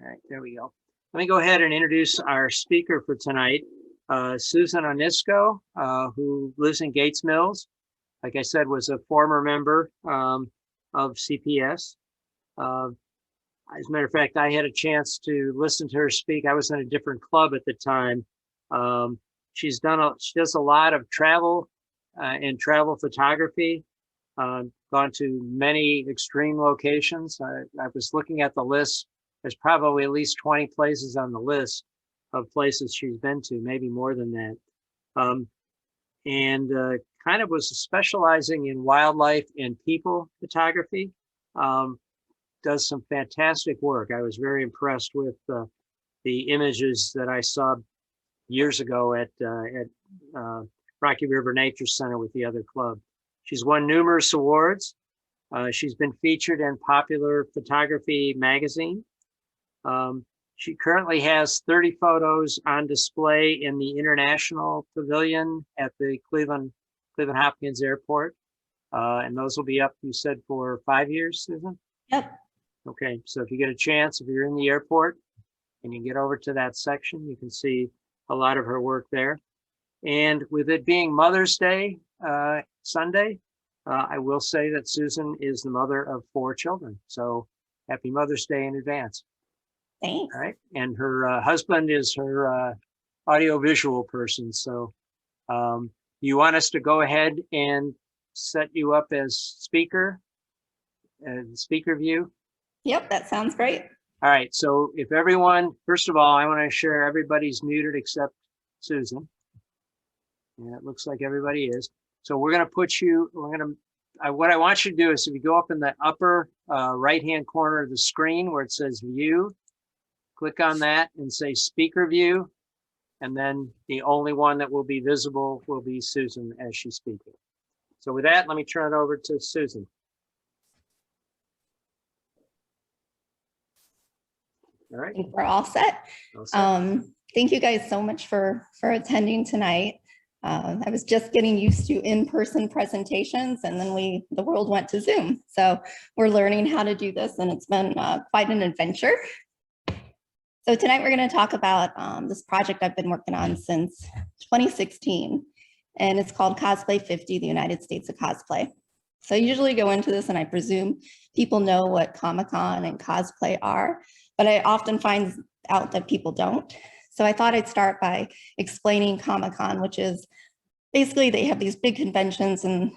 All right, there we go. Let me go ahead and introduce our speaker for tonight, Susan Onysko, who lives in Gates Mills. Like I said, was a former member of CPS. As a matter of fact, I had a chance to listen to her speak. I was in a different club at the time. She does a lot of travel and travel photography. Gone to many extreme locations. I was looking at the list. There's probably at least 20 places on the list of places she's been to, maybe more than that. And kind of was specializing in wildlife and people photography. Does some fantastic work. I was very impressed with the images that I saw years ago at Rocky River Nature Center with the other club. She's won numerous awards. She's been featured in Popular Photography magazine. She currently has 30 photos on display in the International Pavilion at the Cleveland Hopkins Airport. And those will be up, you said, for 5 years, Susan? Yep. Okay, so if you get a chance, if you're in the airport and you get over to that section, you can see a lot of her work there. And with it being Mother's Day Sunday, I will say that Susan is the mother of 4 children. So happy Mother's Day in advance. Thanks. All right, and her husband is her audiovisual person. So you want us to go ahead and set you up as speaker view? Yep, that sounds great. All right, so if everyone, first of all, I want to share everybody's muted except Susan. And it looks like everybody is. So we're going to put you, what I want you to do is if you go up in the upper right-hand corner of the screen where it says view, click on that and say speaker view. And then the only one that will be visible will be Susan as she's speaking. So with that, let me turn it over to Susan. All right. I think we're all set. Thank you guys so much for attending tonight. I was just getting used to in-person presentations, and then the world went to Zoom. So we're learning how to do this, and it's been quite an adventure. So tonight we're going to talk about this project I've been working on since 2016, and it's called Cosplay 50, the United States of Cosplay. So I usually go into this and I presume people know what Comic-Con and cosplay are, but I often find out that people don't. So I thought I'd start by explaining Comic-Con, which is basically they have these big conventions, and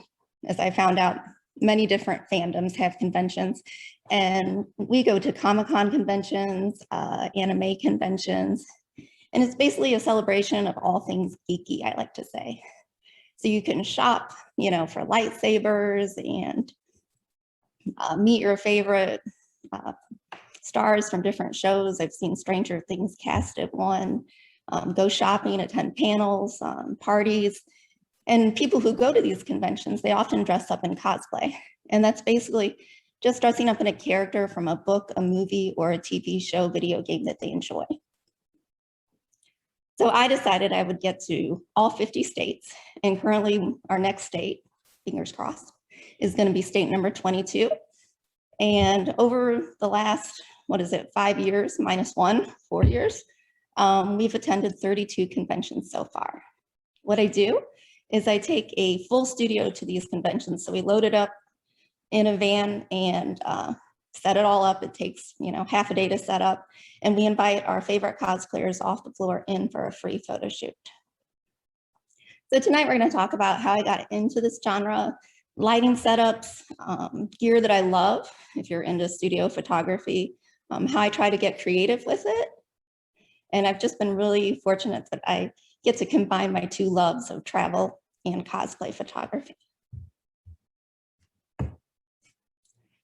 as I found out, many different fandoms have conventions. And we go to Comic-Con conventions, anime conventions, and it's basically a celebration of all things geeky, I like to say. So you can shop, for lightsabers and meet your favorite stars from different shows. I've seen Stranger Things cast at one, go shopping, attend panels, parties. And people who go to these conventions, they often dress up in cosplay. And that's basically just dressing up in a character from a book, a movie, or a TV show, video game that they enjoy. So I decided I would get to all 50 states. And currently our next state, fingers crossed, is going to be state number 22. And over the last, 5 years minus 1, 4 years, we've attended 32 conventions so far. What I do is I take a full studio to these conventions. So we load it up in a van and set it all up. It takes, half a day to set up. And we invite our favorite cosplayers off the floor in for a free photo shoot. So tonight we're going to talk about how I got into this genre, lighting setups, gear that I love, if you're into studio photography, how I try to get creative with it. And I've just been really fortunate that I get to combine my 2 loves of travel and cosplay photography.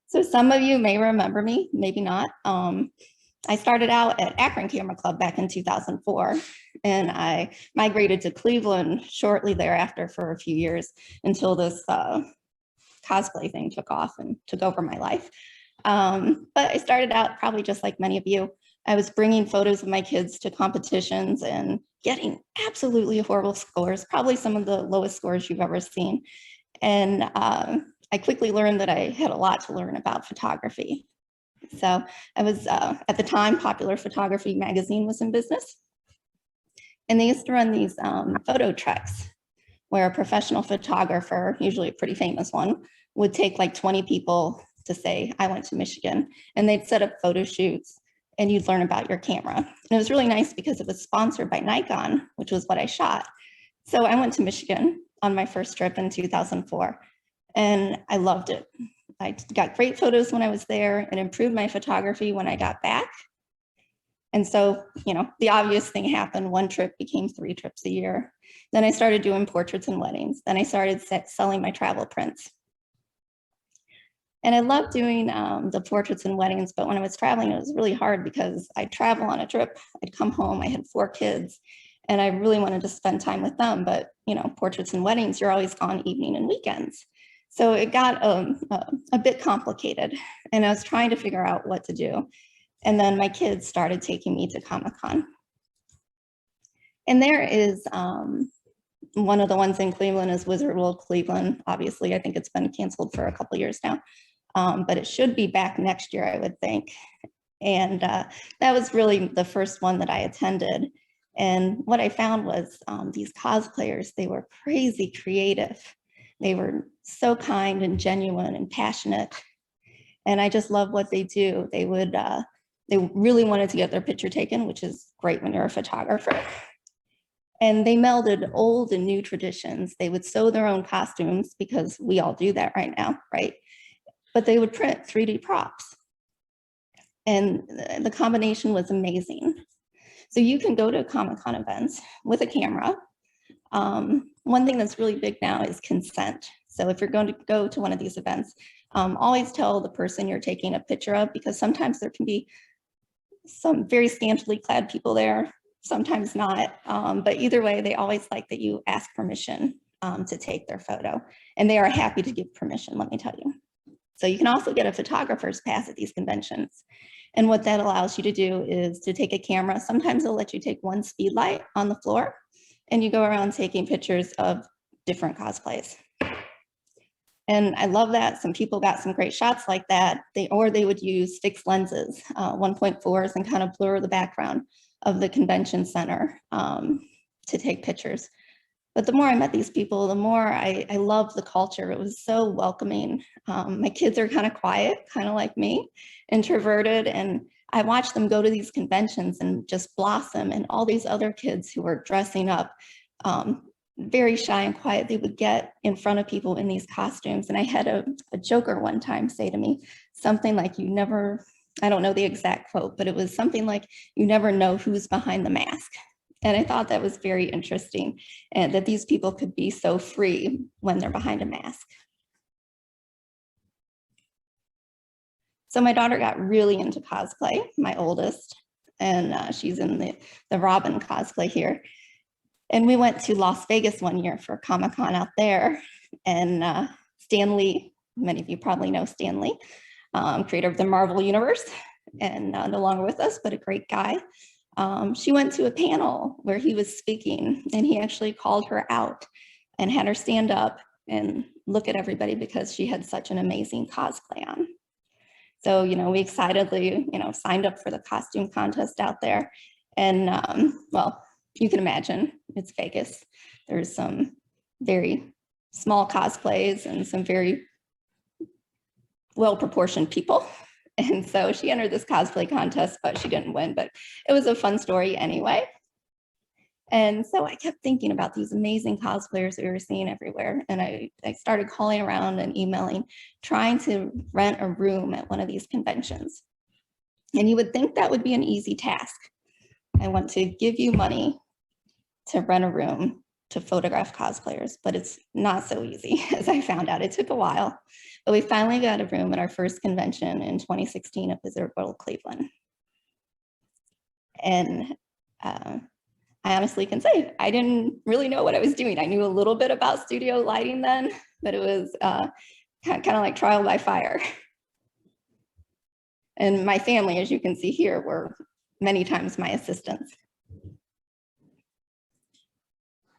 So some of you may remember me, maybe not. I started out at Akron Camera Club back in 2004, and I migrated to Cleveland shortly thereafter for a few years until this cosplay thing took off and took over my life. But I started out probably just like many of you. I was bringing photos of my kids to competitions and getting absolutely horrible scores, probably some of the lowest scores you've ever seen. And I quickly learned that I had a lot to learn about photography. So I was, at the time, Popular Photography magazine was in business. And they used to run these photo treks where a professional photographer, usually a pretty famous one, would take like 20 people to say, I went to Michigan, and they'd set up photo shoots and you'd learn about your camera. And it was really nice because it was sponsored by Nikon, which was what I shot. So I went to Michigan on my first trip in 2004, and I loved it. I got great photos when I was there and improved my photography when I got back. And so, you know, the obvious thing happened. One trip became 3 trips a year. Then I started doing portraits and weddings. Then I started selling my travel prints. And I loved doing the portraits and weddings, but when I was traveling, it was really hard because I'd travel on a trip, I'd come home, I had 4 kids, and I really wanted to spend time with them. But, you know, portraits and weddings, you're always gone evening and weekends. So it got a bit complicated, and I was trying to figure out what to do. And then my kids started taking me to Comic-Con. And there is one of the ones in Cleveland is Wizard World Cleveland. Obviously, I think it's been canceled for a couple of years now, but it should be back next year, I would think. And that was really the first one that I attended. And what I found was these cosplayers, they were crazy creative. They were so kind and genuine and passionate. And I just love what they do. They really wanted to get their picture taken, which is great when you're a photographer. And they melded old and new traditions. They would sew their own costumes because we all do that right now, right? But they would print 3D props. And the combination was amazing. So you can go to Comic-Con events with a camera. One thing that's really big now is consent. So if you're going to go to one of these events, always tell the person you're taking a picture of, because sometimes there can be some very scantily clad people there, sometimes not. But either way, they always like that you ask permission to take their photo. And they are happy to give permission, let me tell you. So you can also get a photographer's pass at these conventions. And what that allows you to do is to take a camera. Sometimes they'll let you take one speed light on the floor, and you go around taking pictures of different cosplays. And I love that. Some people got some great shots like that. They would use fixed lenses, 1.4s, and kind of blur the background of the convention center to take pictures. But the more I met these people, the more I loved the culture. It was so welcoming. My kids are kind of quiet, kind of like me, introverted. And I watched them go to these conventions and just blossom. And all these other kids who were dressing up, very shy and quiet, they would get in front of people in these costumes. And I had a Joker one time say to me something like, you never, I don't know the exact quote, but it was something like, you never know who's behind the mask. And I thought that was very interesting, and that these people could be so free when they're behind a mask. So my daughter got really into cosplay, my oldest, and she's in the Robin cosplay here. And we went to Las Vegas one year for Comic-Con out there, and Stan Lee, many of you probably know Stan Lee, creator of the Marvel Universe, and no longer with us, but a great guy. She went to a panel where he was speaking, and he actually called her out and had her stand up and look at everybody because she had such an amazing cosplay on. So, you know, we excitedly, you know, signed up for the costume contest out there. And well, you can imagine, it's Vegas. There's some very small cosplays and some very well-proportioned people. And so she entered this cosplay contest, but she didn't win, but it was a fun story anyway. And so I kept thinking about these amazing cosplayers that we were seeing everywhere. And I started calling around and emailing, trying to rent a room at one of these conventions. And you would think that would be an easy task. I want to give you money to rent a room to photograph cosplayers, but it's not so easy, as I found out. It took a while. But we finally got a room at our first convention in 2016 at Wizard World Cleveland. And I honestly can say, I didn't really know what I was doing. I knew a little bit about studio lighting then, but it was kind of like trial by fire. And my family, as you can see here, were many times my assistants.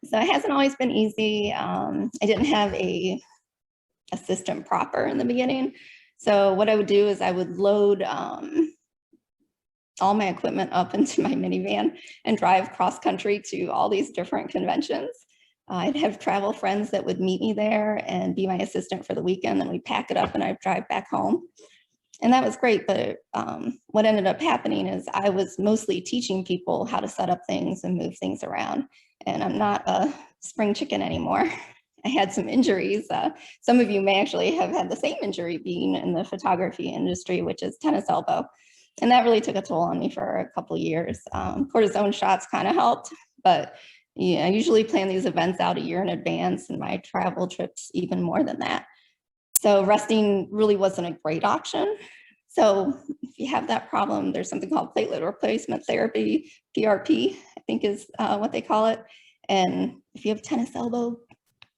So it hasn't always been easy. I didn't have a assistant proper in the beginning. So what I would do is I would load all my equipment up into my minivan and drive cross country to all these different conventions. I'd have travel friends that would meet me there and be my assistant for the weekend. Then we'd pack it up and I'd drive back home. And that was great. But what ended up happening is I was mostly teaching people how to set up things and move things around. And I'm not a spring chicken anymore. I had some injuries. Some of you may actually have had the same injury being in the photography industry, which is tennis elbow. And that really took a toll on me for a couple of years. Cortisone shots kind of helped, but yeah, I usually plan these events out a year in advance, and my travel trips even more than that. So resting really wasn't a great option. So if you have that problem, there's something called platelet replacement therapy, PRP, I think is what they call it. And if you have tennis elbow,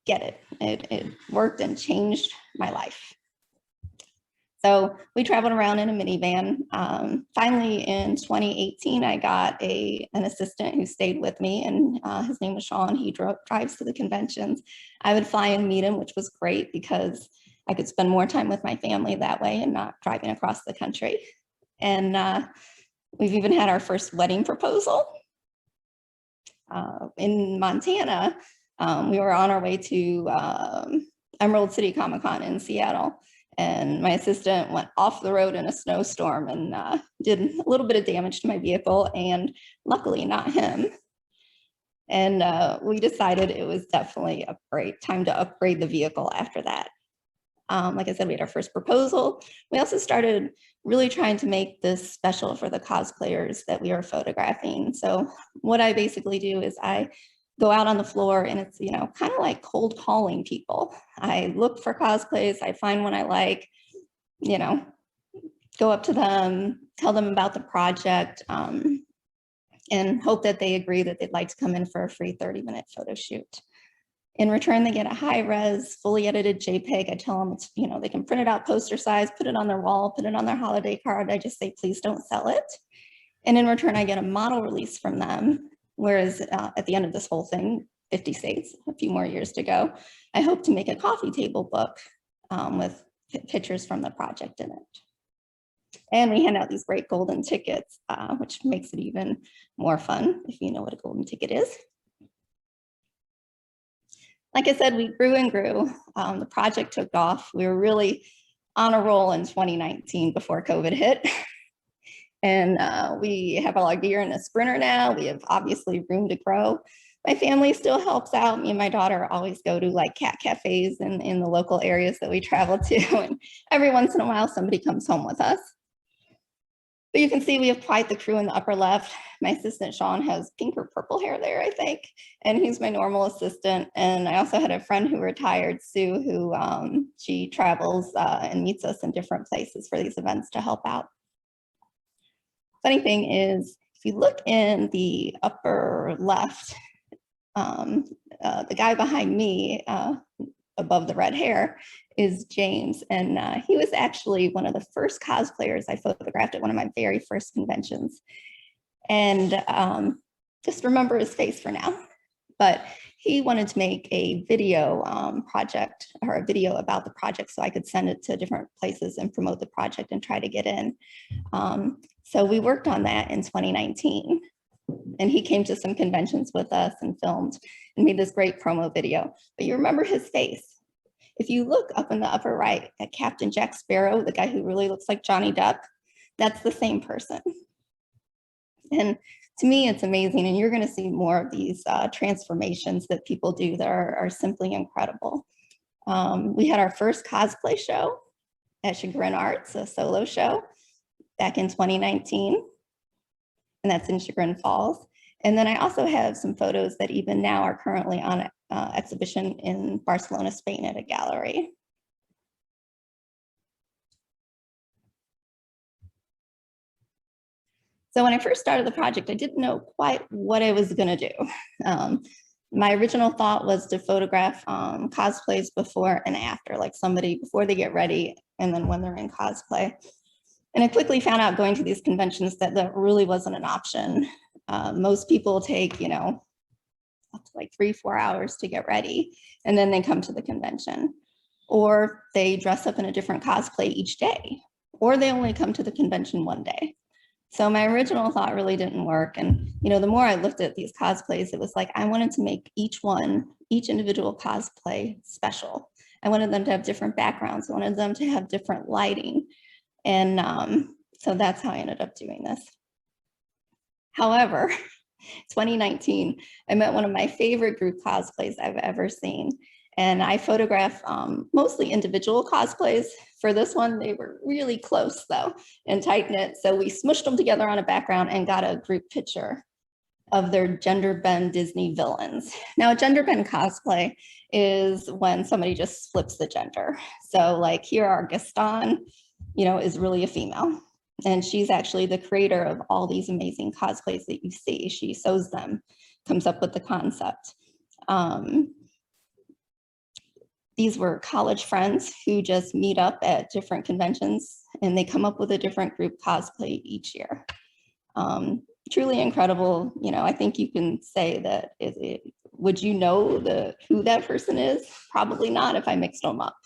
get it. It worked and changed my life. So we traveled around in a minivan. Finally, in 2018, I got an assistant who stayed with me, and his name was Sean. He drives to the conventions. I would fly and meet him, which was great because I could spend more time with my family that way and not driving across the country. And we've even had our first wedding proposal. In Montana, we were on our way to Emerald City Comic-Con in Seattle. And my assistant went off the road in a snowstorm and did a little bit of damage to my vehicle, and luckily not him. And we decided it was definitely a great time to upgrade the vehicle after that. Like I said, we had our first proposal. We also started really trying to make this special for the cosplayers that we are photographing. So what I basically do is I go out on the floor, and it's, you know, kind of like cold calling people. I look for cosplays, I find one I like, you know, go up to them, tell them about the project, and hope that they agree that they'd like to come in for a free 30-minute photo shoot. In return, they get a high-res, fully edited JPEG. I tell them, it's, you know, they can print it out poster size, put it on their wall, put it on their holiday card. I just say, please don't sell it. And in return, I get a model release from them. Whereas at the end of this whole thing, 50 states, a few more years to go, I hope to make a coffee table book with pictures from the project in it. And we hand out these great golden tickets, which makes it even more fun if you know what a golden ticket is. Like I said, we grew and grew. The project took off. We were really on a roll in 2019 before COVID hit. And we have all our gear in a sprinter now. We have obviously room to grow. My family still helps out. Me and my daughter always go to like cat cafes in the local areas that we travel to. And every once in a while, somebody comes home with us. But you can see we have quite the crew in the upper left. My assistant, Sean, has pink or purple hair there, I think. And he's my normal assistant. And I also had a friend who retired, Sue, who she travels and meets us in different places for these events to help out. Funny thing is, if you look in the upper left, the guy behind me above the red hair is James. And he was actually one of the first cosplayers I photographed at one of my very first conventions. And just remember his face for now. But he wanted to make a video project, or a video about the project, so I could send it to different places and promote the project and try to get in. So we worked on that in 2019. And he came to some conventions with us and filmed and made this great promo video. But you remember his face. If you look up in the upper right at Captain Jack Sparrow, the guy who really looks like Johnny Depp, that's the same person. And to me, it's amazing. And you're going to see more of these transformations that people do that are simply incredible. We had our first cosplay show at Chagrin Arts, a solo show, back in 2019. And that's in Chagrin Falls. And then I also have some photos that even now are currently on exhibition in Barcelona, Spain at a gallery. So when I first started the project, I didn't know quite what I was gonna do. My original thought was to photograph cosplays before and after, like somebody before they get ready and then when they're in cosplay. And I quickly found out going to these conventions that that really wasn't an option. Most people take, you know, up to like 3-4 hours to get ready, and then they come to the convention. or they dress up in a different cosplay each day, or they only come to the convention one day. So my original thought really didn't work. And, you know, the more I looked at these cosplays, it was like, I wanted to make each individual cosplay special. I wanted them to have different backgrounds. I wanted them to have different lighting. And so that's how I ended up doing this. However, 2019, I met one of my favorite group cosplays I've ever seen. And I photograph mostly individual cosplays. For this one, they were really close though and tight knit. So we smushed them together on a background and got a group picture of their gender bend Disney villains. Now, a gender bend cosplay is when somebody just flips the gender. So like here, our Gaston, you know, is really a female. And she's actually the creator of all these amazing cosplays that you see. She sews them, comes up with the concept. These were college friends who just meet up at different conventions and they come up with a different group cosplay each year. Truly incredible. You know, I think you can say that, would you know who that person is? Probably not if I mixed them up.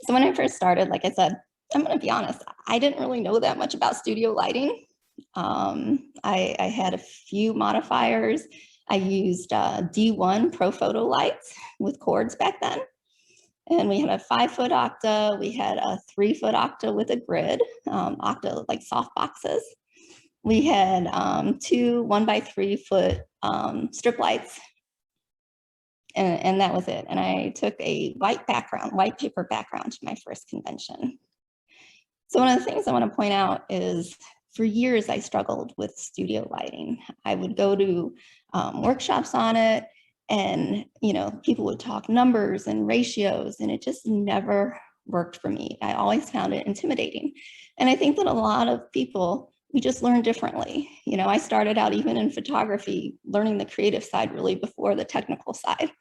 So when I first started, like I said, I'm going to be honest, I didn't really know that much about studio lighting. I had a few modifiers. I used D1 Pro Photo lights with cords back then. And we had a 5-foot Octa. We had a 3-foot Octa with a grid, Octa like soft boxes. We had 2 1x3-foot strip lights. And that was it. And I took a white paper background to my first convention. So one of the things I want to point out is for years, I struggled with studio lighting. I would go to workshops on it and, you know, people would talk numbers and ratios and it just never worked for me. I always found it intimidating. And I think that a lot of people, we just learn differently. You know, I started out even in photography, learning the creative side really before the technical side.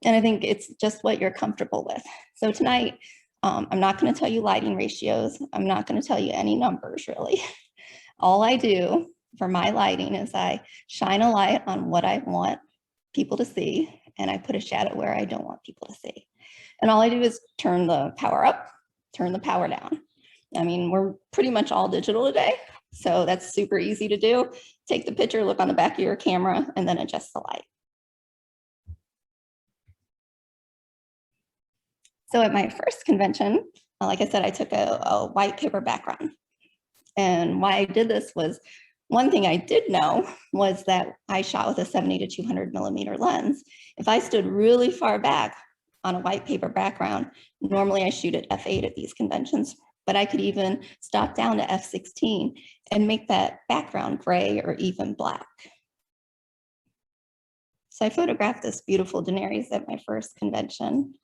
And I think it's just what you're comfortable with. So tonight, I'm not going to tell you lighting ratios. I'm not going to tell you any numbers really. All I do for my lighting is I shine a light on what I want people to see and I put a shadow where I don't want people to see. And all I do is turn the power up, turn the power down. I mean, we're pretty much all digital today, so that's super easy to do. Take the picture, look on the back of your camera, and then adjust the light. So at my first convention, like I said, I took a white paper background. And why I did this was, one thing I did know was that I shot with a 70 to 200 millimeter lens. If I stood really far back on a white paper background, normally I shoot at f8 at these conventions, but I could even stop down to f16 and make that background gray or even black. So I photographed this beautiful Daenerys at my first convention.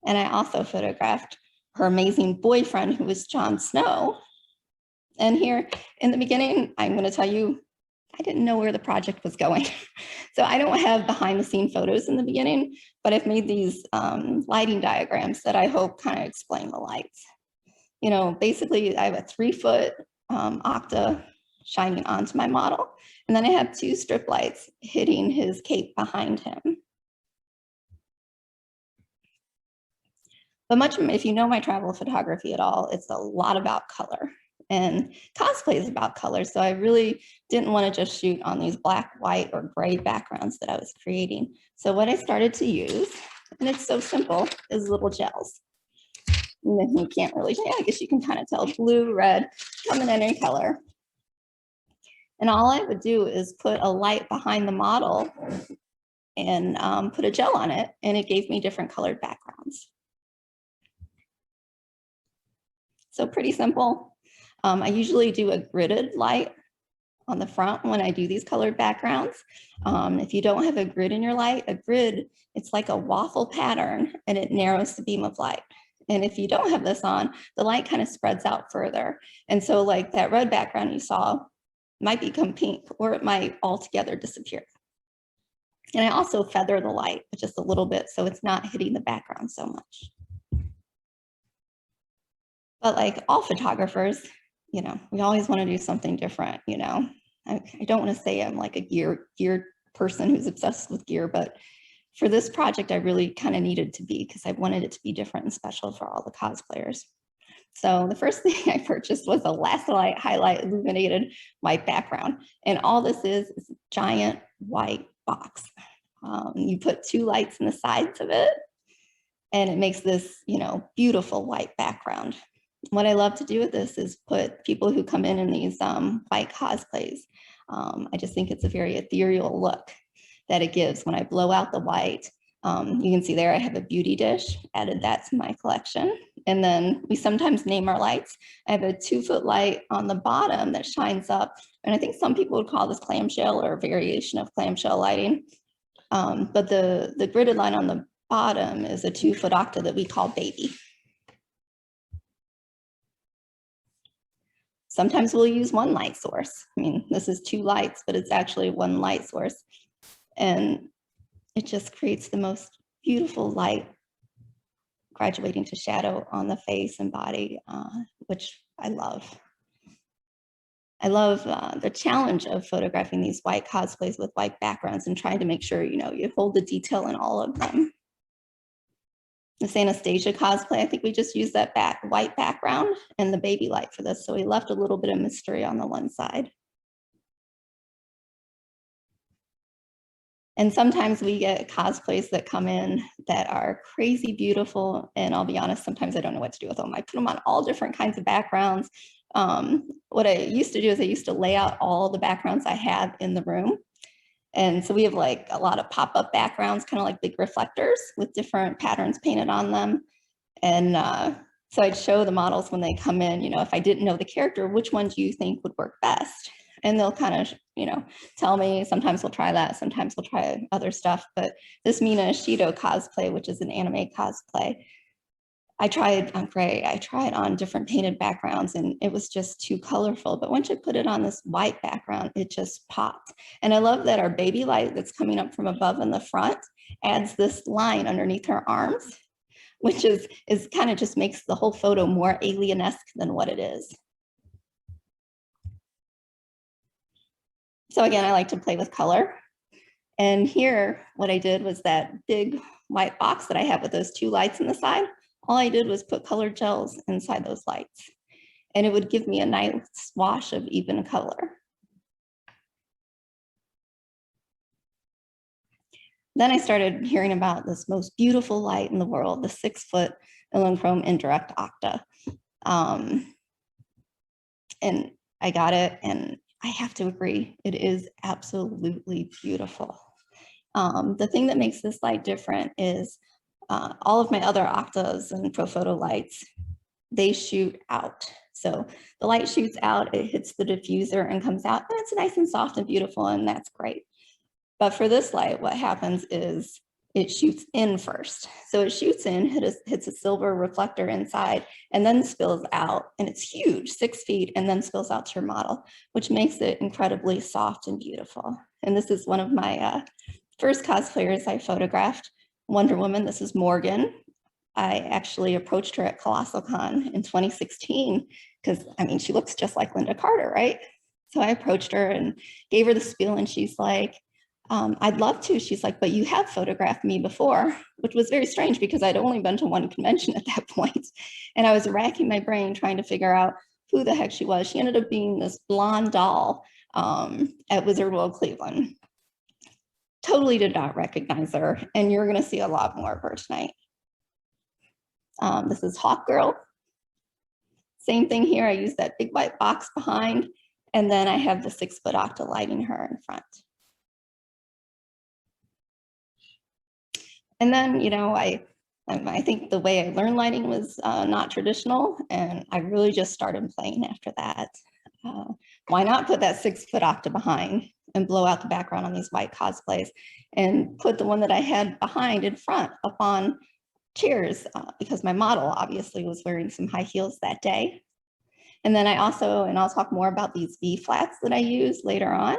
And I also photographed her amazing boyfriend, who was Jon Snow. And here in the beginning, I'm going to tell you, I didn't know where the project was going. So I don't have behind the scene photos in the beginning, but I've made these lighting diagrams that I hope kind of explain the lights. You know, basically I have a 3-foot Octa shining onto my model. And then I have 2 strip lights hitting his cape behind him. But if you know my travel photography at all, it's a lot about color. And cosplay is about color. So I really didn't want to just shoot on these black, white, or gray backgrounds that I was creating. So what I started to use, and it's so simple, is little gels. And then you can't really, yeah, I guess you can kind of tell blue, red, come in any color. And all I would do is put a light behind the model and put a gel on it, and it gave me different colored backgrounds. So pretty simple. I usually do a gridded light on the front when I do these colored backgrounds. If you don't have a grid in your light, a grid, it's like a waffle pattern and it narrows the beam of light. And if you don't have this on, the light kind of spreads out further. And so like that red background you saw might become pink or it might altogether disappear. And I also feather the light just a little bit so it's not hitting the background so much. But like all photographers, you know, we always want to do something different, you know. I don't want to say I'm like a gear person who's obsessed with gear, but for this project, I really kind of needed to be, because I wanted it to be different and special for all the cosplayers. So the first thing I purchased was a Lastolite HiLite illuminated white background. And all this is a giant white box. You put 2 lights in the sides of it, and it makes this, you know, beautiful white background. What I love to do with this is put people who come in these white cosplays. I just think it's a very ethereal look that it gives when I blow out the white. You can see there I have a beauty dish, added that to my collection. And then we sometimes name our lights. I have a 2-foot light on the bottom that shines up. And I think some people would call this clamshell or a variation of clamshell lighting. But the gridded line on the bottom is a 2-foot octa that we call baby. Sometimes we'll use 1 light source. I mean, this is 2 lights, but it's actually 1 light source. And it just creates the most beautiful light graduating to shadow on the face and body, which I love. I love the challenge of photographing these white cosplays with white backgrounds and trying to make sure, you know, you hold the detail in all of them. This Anastasia cosplay, I think we just used that white background and the baby light for this. So we left a little bit of mystery on the one side. And sometimes we get cosplays that come in that are crazy beautiful. And I'll be honest, sometimes I don't know what to do with them. I put them on all different kinds of backgrounds. What I used to do is I used to lay out all the backgrounds I have in the room. And so we have like a lot of pop-up backgrounds, kind of like big reflectors with different patterns painted on them. And so I'd show the models when they come in, you know, if I didn't know the character, which one do you think would work best? And they'll kind of, you know, tell me. Sometimes we'll try that, sometimes we'll try other stuff. But this Mina Shido cosplay, which is an anime cosplay, I tried on gray, I tried on different painted backgrounds, and it was just too colorful. But once you put it on this white background, it just popped. And I love that our baby light that's coming up from above in the front adds this line underneath her arms, which is kind of just makes the whole photo more alien-esque than what it is. So again, I like to play with color. And here, what I did was that big white box that I have with those 2 lights in the side, all I did was put colored gels inside those lights, and it would give me a nice wash of even color. Then I started hearing about this most beautiful light in the world, the 6-foot Elechrome indirect octa. And I got it, and I have to agree, it is absolutely beautiful. The thing that makes this light different is all of my other octas and Profoto lights, they shoot out. So the light shoots out, it hits the diffuser and comes out, and it's nice and soft and beautiful, and that's great. But for this light, what happens is it shoots in first. So it shoots in, hits a silver reflector inside, and then spills out, and it's huge, 6 feet, and then spills out to your model, which makes it incredibly soft and beautiful. And this is one of my first cosplayers I photographed. Wonder Woman, this is Morgan. I actually approached her at ColossalCon in 2016 because, I mean, she looks just like Linda Carter, right? So I approached her and gave her the spiel, and she's like, I'd love to. She's like, but you have photographed me before, which was very strange because I'd only been to 1 convention at that point. And I was racking my brain trying to figure out who the heck she was. She ended up being this blonde doll at Wizard World Cleveland. Totally did not recognize her, and you're going to see a lot more of her tonight. This is Hawk Girl. Same thing here. I use that big white box behind, and then I have the 6-foot octa lighting her in front. And then, you know, I think the way I learned lighting was not traditional, and I really just started playing after that. Why not put that 6-foot octa behind and blow out the background on these white cosplays, and put the one that I had behind in front up on chairs because my model obviously was wearing some high heels that day. And then I also, and I'll talk more about these V flats that I use later on,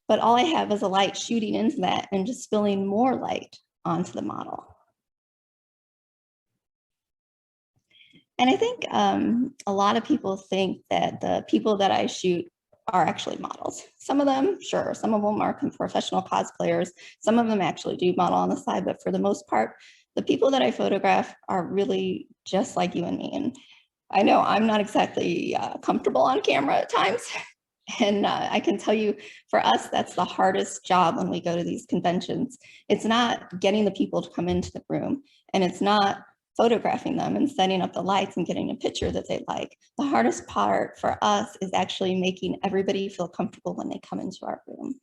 but all I have is a light shooting into that and just spilling more light onto the model. And I think a lot of people think that the people that I shoot are actually models. Some of them, sure, some of them are professional cosplayers. Some of them actually do model on the side, but for the most part, the people that I photograph are really just like you and me. And I know I'm not exactly comfortable on camera at times. And I can tell you, for us, that's the hardest job when we go to these conventions. It's not getting the people to come into the room, and it's not photographing them and setting up the lights and getting a picture that they like. The hardest part for us is actually making everybody feel comfortable when they come into our room.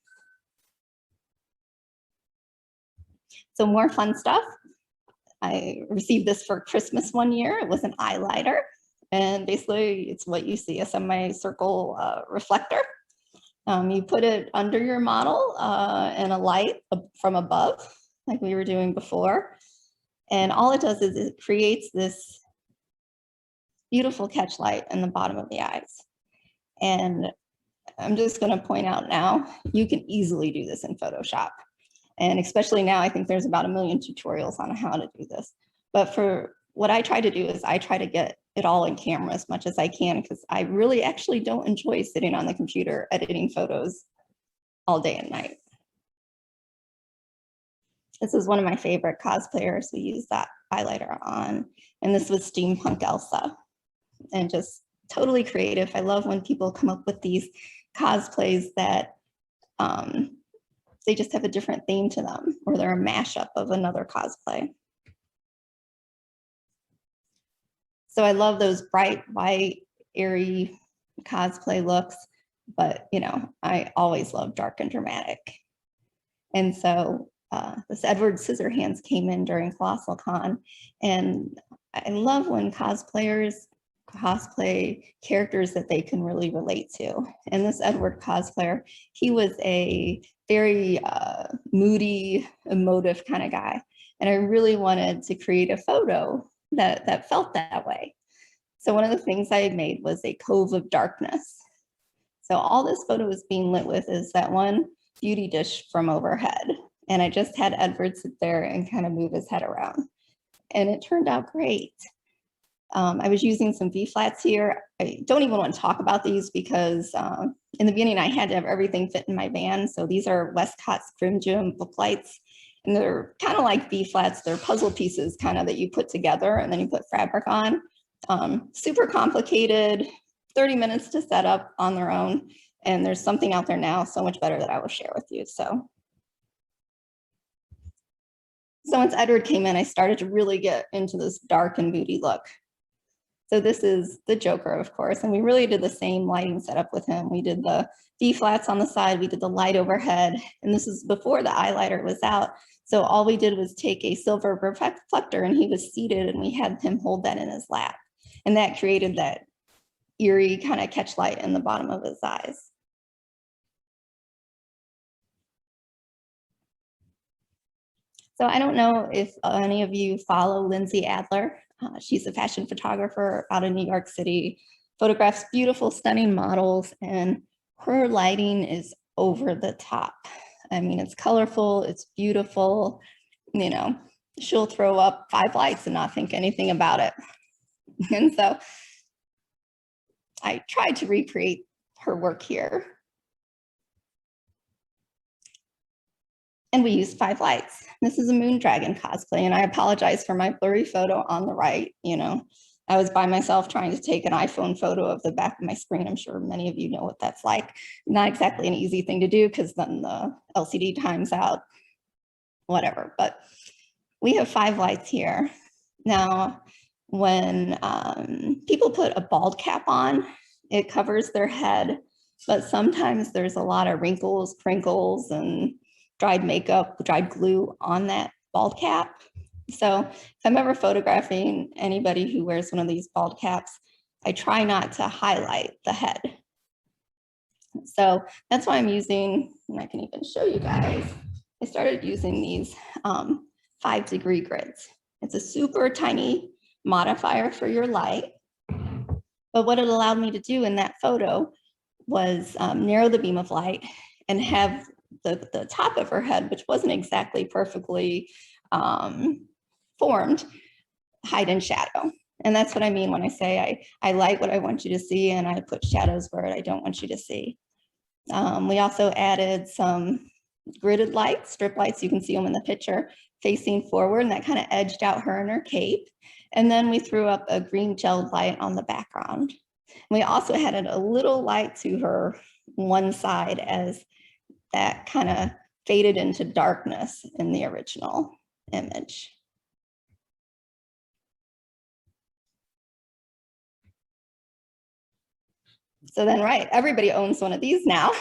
So more fun stuff. I received this for Christmas one year. It was an eyelighter. And basically, it's what you see, a semicircle reflector. You put it under your model and a light from above, like we were doing before. And all it does is it creates this beautiful catch light in the bottom of the eyes. And I'm just going to point out now, you can easily do this in Photoshop. And especially now, I think there's about 1 million tutorials on how to do this. But for what I try to do is I try to get it all in camera as much as I can, because I really actually don't enjoy sitting on the computer editing photos all day and night. This is one of my favorite cosplayers we use that highlighter on. And this was Steampunk Elsa. And just totally creative. I love when people come up with these cosplays that they just have a different theme to them, or they're a mashup of another cosplay. So I love those bright, white, airy cosplay looks, but you know, I always love dark and dramatic. And so this Edward Scissorhands came in during Colossal Con, and I love when cosplayers cosplay characters that they can really relate to. And this Edward cosplayer, he was a very moody, emotive kind of guy. And I really wanted to create a photo that felt that way. So one of the things I made was a Cove of Darkness. So all this photo is being lit with is that one beauty dish from overhead. And I just had Edward sit there and kind of move his head around. And it turned out great. I was using some V-flats here. I don't even want to talk about these because in the beginning I had to have everything fit in my van. So these are Westcott Scrim Gym book lights. And they're kind of like V-flats. They're puzzle pieces kind of that you put together and then you put fabric on. Super complicated, 30 minutes to set up on their own. And there's something out there now so much better that I will share with you. So once Edward came in, I started to really get into this dark and moody look. So this is the Joker, of course, and we really did the same lighting setup with him. We did the V-flats on the side, we did the light overhead, and this is before the eyelighter was out. So all we did was take a silver reflector and he was seated and we had him hold that in his lap. And that created that eerie kind of catch light in the bottom of his eyes. So I don't know if any of you follow Lindsay Adler. She's a fashion photographer out of New York City, photographs beautiful, stunning models, and her lighting is over the top. I mean, it's colorful, it's beautiful, you know, she'll throw up 5 lights and not think anything about it. And so I tried to recreate her work here. And we used 5 lights. This is a Moondragon cosplay, and I apologize for my blurry photo on the right. You know, I was by myself trying to take an iPhone photo of the back of my screen. I'm sure many of you know what that's like. Not exactly an easy thing to do because then the LCD times out, whatever. But we have 5 lights here. Now, when people put a bald cap on, it covers their head, but sometimes there's a lot of wrinkles, crinkles, and dried makeup, dried glue on that bald cap. So if I'm ever photographing anybody who wears one of these bald caps, I try not to highlight the head. So that's why I'm using, and I can even show you guys, I started using these 5-degree grids. It's a super tiny modifier for your light. But what it allowed me to do in that photo was narrow the beam of light and have the top of her head, which wasn't exactly perfectly formed, hide in shadow. And that's what I mean when I say I light what I want you to see and I put shadows where I don't want you to see. We also added some gridded lights, strip lights, you can see them in the picture, facing forward, and that kind of edged out her in her cape. And then we threw up a green gel light on the background. We also added a little light to her one side as that kind of faded into darkness in the original image. So then, right, everybody owns one of these now.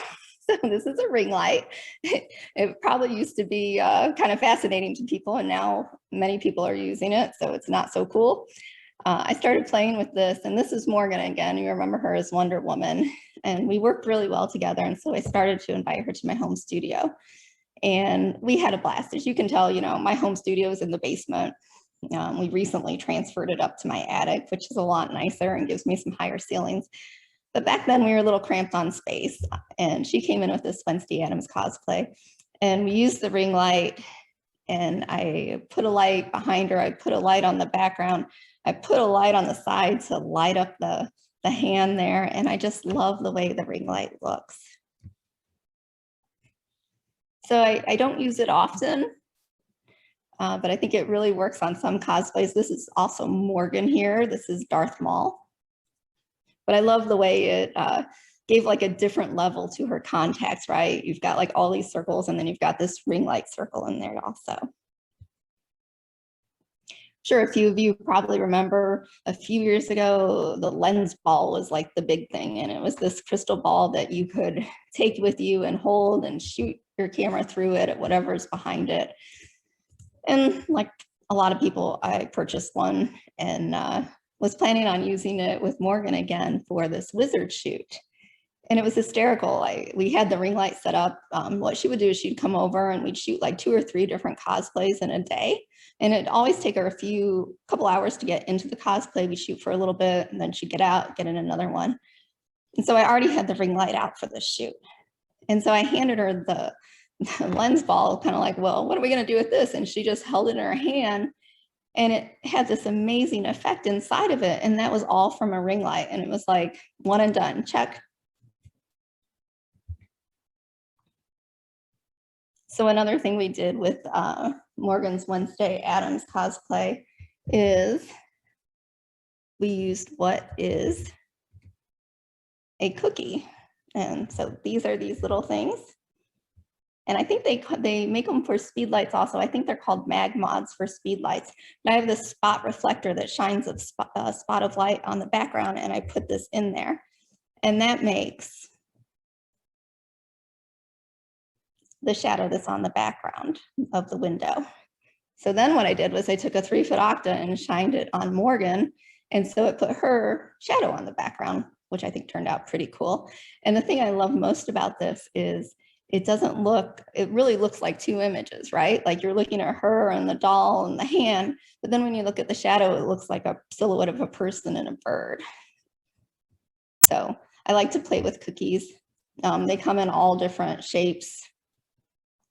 So this is a ring light. It probably used to be kind of fascinating to people, and now many people are using it, so it's not so cool. I started playing with this, and this is Morgan again. You remember her as Wonder Woman, and we worked really well together, and so I started to invite her to my home studio, and we had a blast. As you can tell, you know, my home studio is in the basement. We recently transferred it up to my attic, which is a lot nicer and gives me some higher ceilings. But back then we were a little cramped on space, and she came in with this Wednesday Addams cosplay, and we used the ring light, and I put a light behind her. I put a light on the background. I put a light on the side to light up the hand there, and I just love the way the ring light looks. So I don't use it often, but I think it really works on some cosplays. This is also Morgan here. This is Darth Maul. But I love the way it gave like a different level to her contacts, right? You've got like all these circles, and then you've got this ring light circle in there also. Sure, a few of you probably remember a few years ago, the Lensball was like the big thing. And it was this crystal ball that you could take with you and hold and shoot your camera through it at whatever's behind it. And like a lot of people, I purchased one and was planning on using it with Morgan again for this wizard shoot. And it was hysterical. We had the ring light set up. What she would do is she'd come over and we'd shoot like 2 or 3 different cosplays in a day. And it'd always take her a couple hours to get into the cosplay. We'd shoot for a little bit, and then she'd get out, get in another one. And so I already had the ring light out for this shoot. And so I handed her the Lensball, kind of like, well, what are we going to do with this? And she just held it in her hand. And it had this amazing effect inside of it. And that was all from a ring light. And it was like one and done, check. So another thing we did with Morgan's Wednesday Addams cosplay is we used what is a cookie. And so these are these little things. And I think they make them for speed lights also. I think they're called mag mods for speed lights. And I have this spot reflector that shines a spot of light on the background, and I put this in there. And that makes the shadow that's on the background of the window. So then what I did was I took a 3-foot octa and shined it on Morgan. And so it put her shadow on the background, which I think turned out pretty cool. And the thing I love most about this is it really looks like 2 images, right? Like you're looking at her and the doll and the hand, but then when you look at the shadow, it looks like a silhouette of a person and a bird. So I like to play with cookies. They come in all different shapes.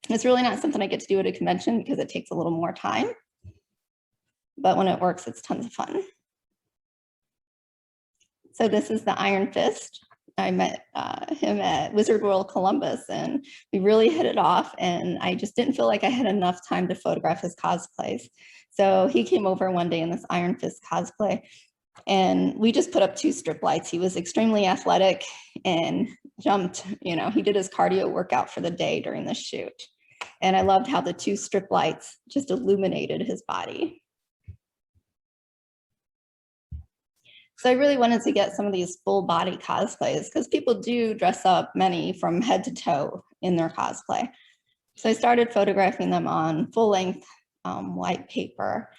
It's really not something I get to do at a convention because it takes a little more time, but when it works, it's tons of fun. So this is the Iron Fist. I met him at Wizard World Columbus, and we really hit it off, and I just didn't feel like I had enough time to photograph his cosplays. So he came over one day in this Iron Fist cosplay, and we just put up 2 strip lights. He was extremely athletic and jumped, you know, he did his cardio workout for the day during the shoot. And I loved how the 2 strip lights just illuminated his body. So I really wanted to get some of these full body cosplays because people do dress up many from head to toe in their cosplay. So I started photographing them on full length white paper,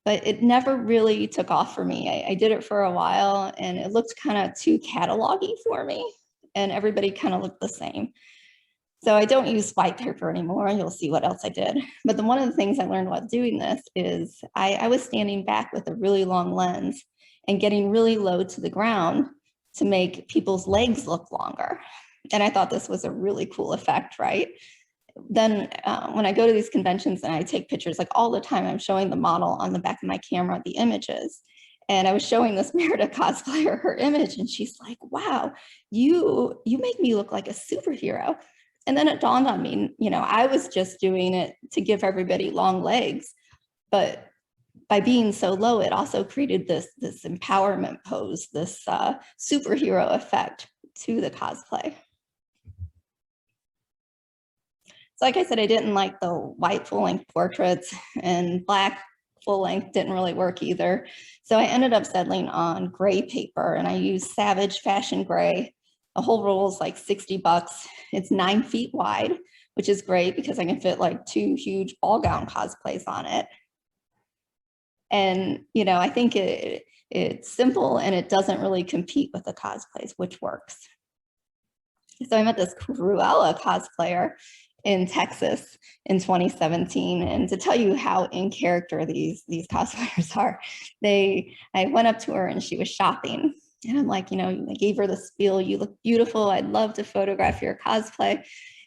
but it never really took off for me. I did it for a while and it looked kind of too catalog-y for me, and everybody kind of looked the same. So I don't use white paper anymore. You'll see what else I did. But one of the things I learned while doing this is I was standing back with a really long lens and getting really low to the ground to make people's legs look longer. And I thought this was a really cool effect, right? Then when I go to these conventions and I take pictures, like all the time, I'm showing the model on the back of my camera, the images. And I was showing this Merida cosplayer her image, and she's like, wow, you make me look like a superhero. And then it dawned on me, you know, I was just doing it to give everybody long legs, but by being so low, it also created this empowerment pose, this superhero effect to the cosplay. So like I said, I didn't like the white full-length portraits, and black full-length didn't really work either. So I ended up settling on gray paper, and I used Savage Fashion Gray. The whole roll is like 60 bucks. It's 9 feet wide, which is great because I can fit like 2 huge ball gown cosplays on it. And, you know, I think it's simple and it doesn't really compete with the cosplays, which works. So I met this Cruella cosplayer in Texas in 2017. And to tell you how in character these cosplayers are, I went up to her and she was shopping. And I'm like, you know, I gave her the spiel, you look beautiful. I'd love to photograph your cosplay.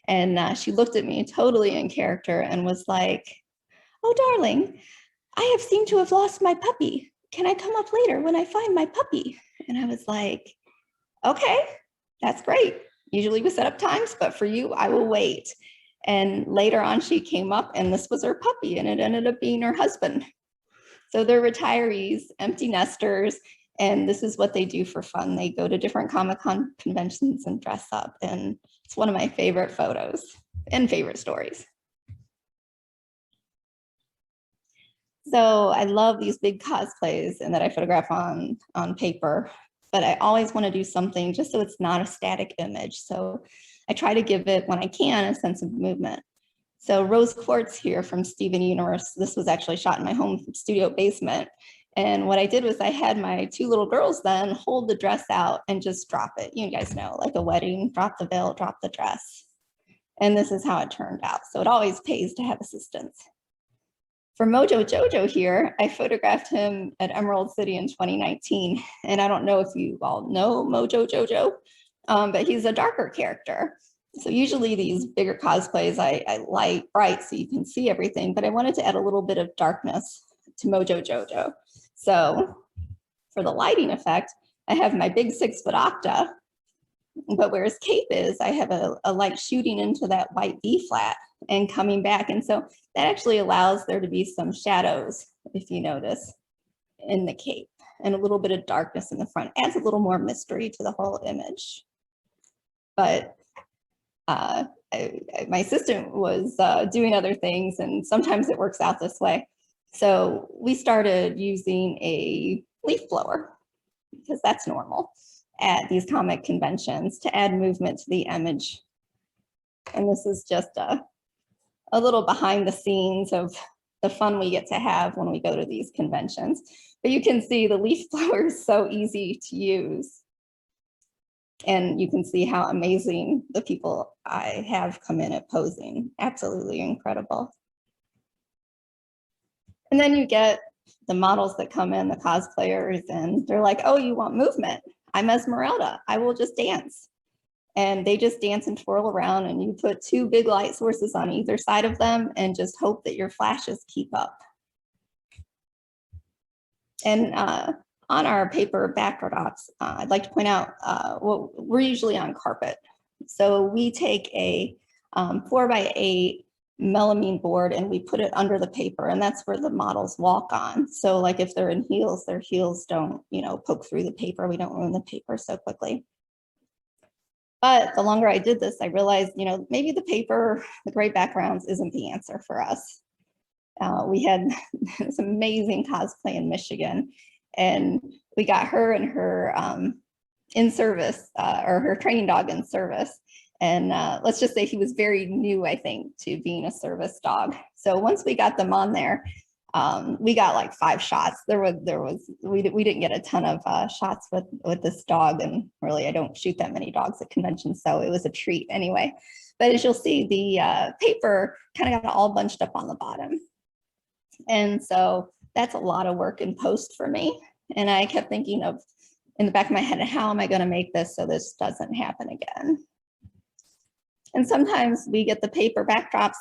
And she looked at me totally in character and was like, oh, darling, I have seemed to have lost my puppy. Can I come up later when I find my puppy? And I was like, okay, that's great. Usually we set up times, but for you, I will wait. And later on, she came up and this was her puppy, and it ended up being her husband. So they're retirees, empty nesters, and this is what they do for fun. They go to different Comic-Con conventions and dress up. And it's one of my favorite photos and favorite stories. So I love these big cosplays and that I photograph on paper, but I always want to do something just so it's not a static image. So I try to give it, when I can, a sense of movement. So Rose Quartz here from Steven Universe, this was actually shot in my home studio basement. And what I did was I had my 2 little girls then hold the dress out and just drop it. You guys know, like a wedding, drop the veil, drop the dress. And this is how it turned out. So it always pays to have assistance. For Mojo Jojo here, I photographed him at Emerald City in 2019. And I don't know if you all know Mojo Jojo, but he's a darker character. So usually these bigger cosplays, I light bright so you can see everything, but I wanted to add a little bit of darkness to Mojo Jojo. So for the lighting effect, I have my big 6-foot octa, but where his cape is, I have a light shooting into that white B flat and coming back. And so that actually allows there to be some shadows, if you notice, in the cape, and a little bit of darkness in the front. Adds a little more mystery to the whole image. But my assistant was doing other things, and sometimes it works out this way. So we started using a leaf blower, because that's normal at these comic conventions, to add movement to the image. And this is just a little behind the scenes of the fun we get to have when we go to these conventions. But you can see the leaf blower is so easy to use. And you can see how amazing the people I have come in at posing. Absolutely incredible. And then you get the models that come in, the cosplayers, and they're like, oh, you want movement? I'm Esmeralda, I will just dance. And they just dance and twirl around, and you put 2 big light sources on either side of them and just hope that your flashes keep up. And on our paper backdrops, I'd like to point out, we're usually on carpet. So we take a 4x8 melamine board and we put it under the paper, and that's where the models walk on. So like if they're in heels, their heels don't, you know, poke through the paper. We don't ruin the paper so quickly. But the longer I did this, I realized, you know, maybe the paper, the gray backgrounds isn't the answer for us. We had this amazing cosplay in Michigan, and we got her and her in service, or her training dog in service. And let's just say he was very new, I think, to being a service dog. So once we got them on there, we got like 5 shots. We didn't get a ton of shots with this dog, and really I don't shoot that many dogs at conventions, so it was a treat anyway. But as you'll see, the paper kind of got all bunched up on the bottom. And so that's a lot of work in post for me. And I kept thinking of, in the back of my head, how am I going to make this so this doesn't happen again? And sometimes we get the paper backdrops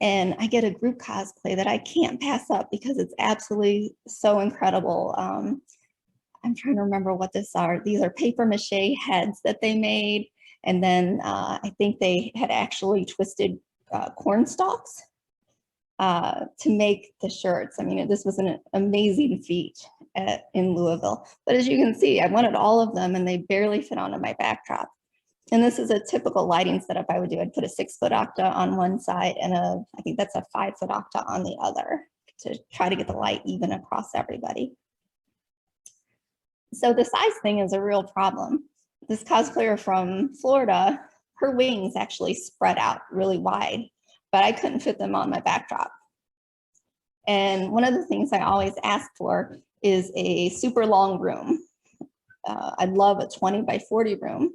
and I get a group cosplay that I can't pass up because it's absolutely so incredible. I'm trying to remember what these are. These are paper mache heads that they made. And then I think they had actually twisted corn stalks to make the shirts. I mean, this was an amazing feat in Louisville. But as you can see, I wanted all of them and they barely fit onto my backdrop. And this is a typical lighting setup I would do. I'd put a 6-foot octa on one side and I think that's a 5-foot octa on the other to try to get the light even across everybody. So the size thing is a real problem. This cosplayer from Florida, her wings actually spread out really wide, but I couldn't fit them on my backdrop. And one of the things I always ask for is a super long room. I'd love a 20 by 40 room.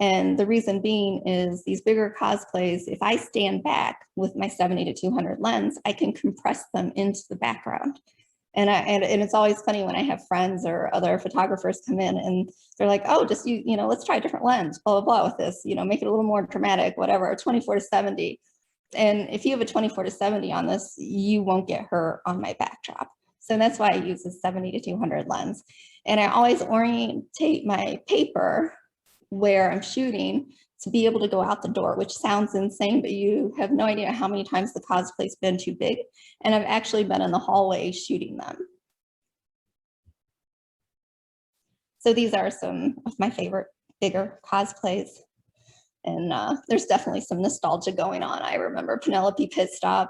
And the reason being is these bigger cosplays, if I stand back with my 70-200 lens, I can compress them into the background. And it's always funny when I have friends or other photographers come in and they're like, oh, just let's try a different lens, blah, blah, blah with this, make it a little more dramatic, whatever, 24-70. And if you have a 24-70 on this, you won't get her on my backdrop. So that's why I use a 70-200 lens. And I always orientate my paper where I'm shooting to be able to go out the door, which sounds insane, but you have no idea how many times the cosplay's been too big. And I've actually been in the hallway shooting them. So these are some of my favorite bigger cosplays. And there's definitely some nostalgia going on. I remember Penelope Pitstop,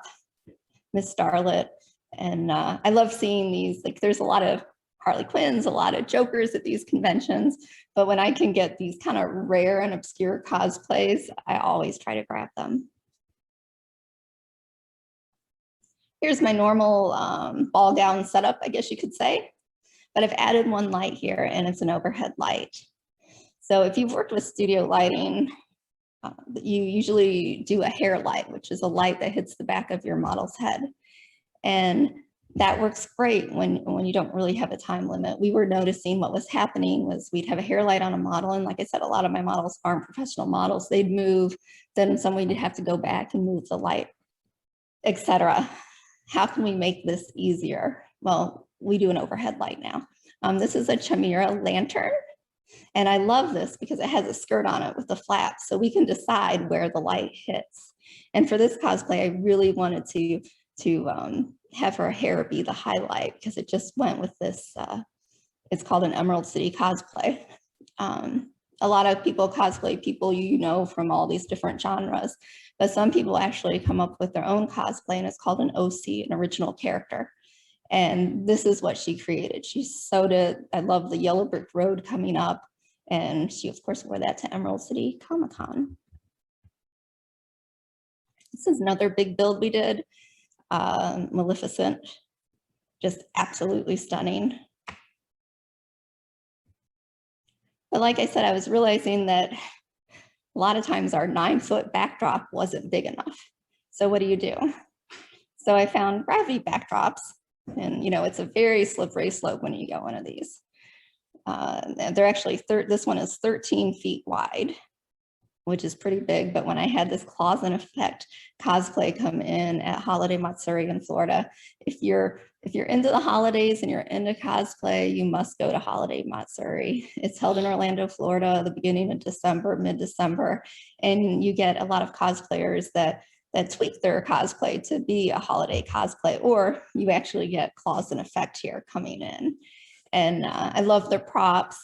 Miss Starlet, and I love seeing these, like there's a lot of Harley Quinns, a lot of Jokers at these conventions, but when I can get these kind of rare and obscure cosplays, I always try to grab them. Here's my normal ball gown setup, I guess you could say, but I've added one light here and it's an overhead light. So if you've worked with studio lighting, you usually do a hair light, which is a light that hits the back of your model's head. And that works great when you don't really have a time limit. We were noticing what was happening was we'd have a hair light on a model. And like I said, a lot of my models aren't professional models. They'd move, then somebody would have to go back and move the light, etc. How can we make this easier? Well, we do an overhead light now. This is a Chimera lantern. And I love this because it has a skirt on it with the flaps, so we can decide where the light hits. And for this cosplay, I really wanted to have her hair be the highlight because it just went with this, it's called an Emerald City cosplay. A lot of people cosplay people from all these different genres, but some people actually come up with their own cosplay and it's called an OC, an original character. And this is what she created. She sewed it. I love the yellow brick road coming up. And she, of course, wore that to Emerald City Comic-Con. This is another big build we did. Maleficent, just absolutely stunning. But like I said, I was realizing that a lot of times our 9-foot backdrop wasn't big enough. So what do? So I found gravity backdrops. And it's a very slippery slope when you get one of these. They're actually, this one is 13 feet wide, which is pretty big. But when I had this Claws in Effect cosplay come in at Holiday Matsuri in Florida, if you're into the holidays and you're into cosplay, you must go to Holiday Matsuri. It's held in Orlando, Florida, the beginning of December, mid-December, and you get a lot of cosplayers that tweak their cosplay to be a holiday cosplay, or you actually get Claws in Effect here coming in. And I love their props.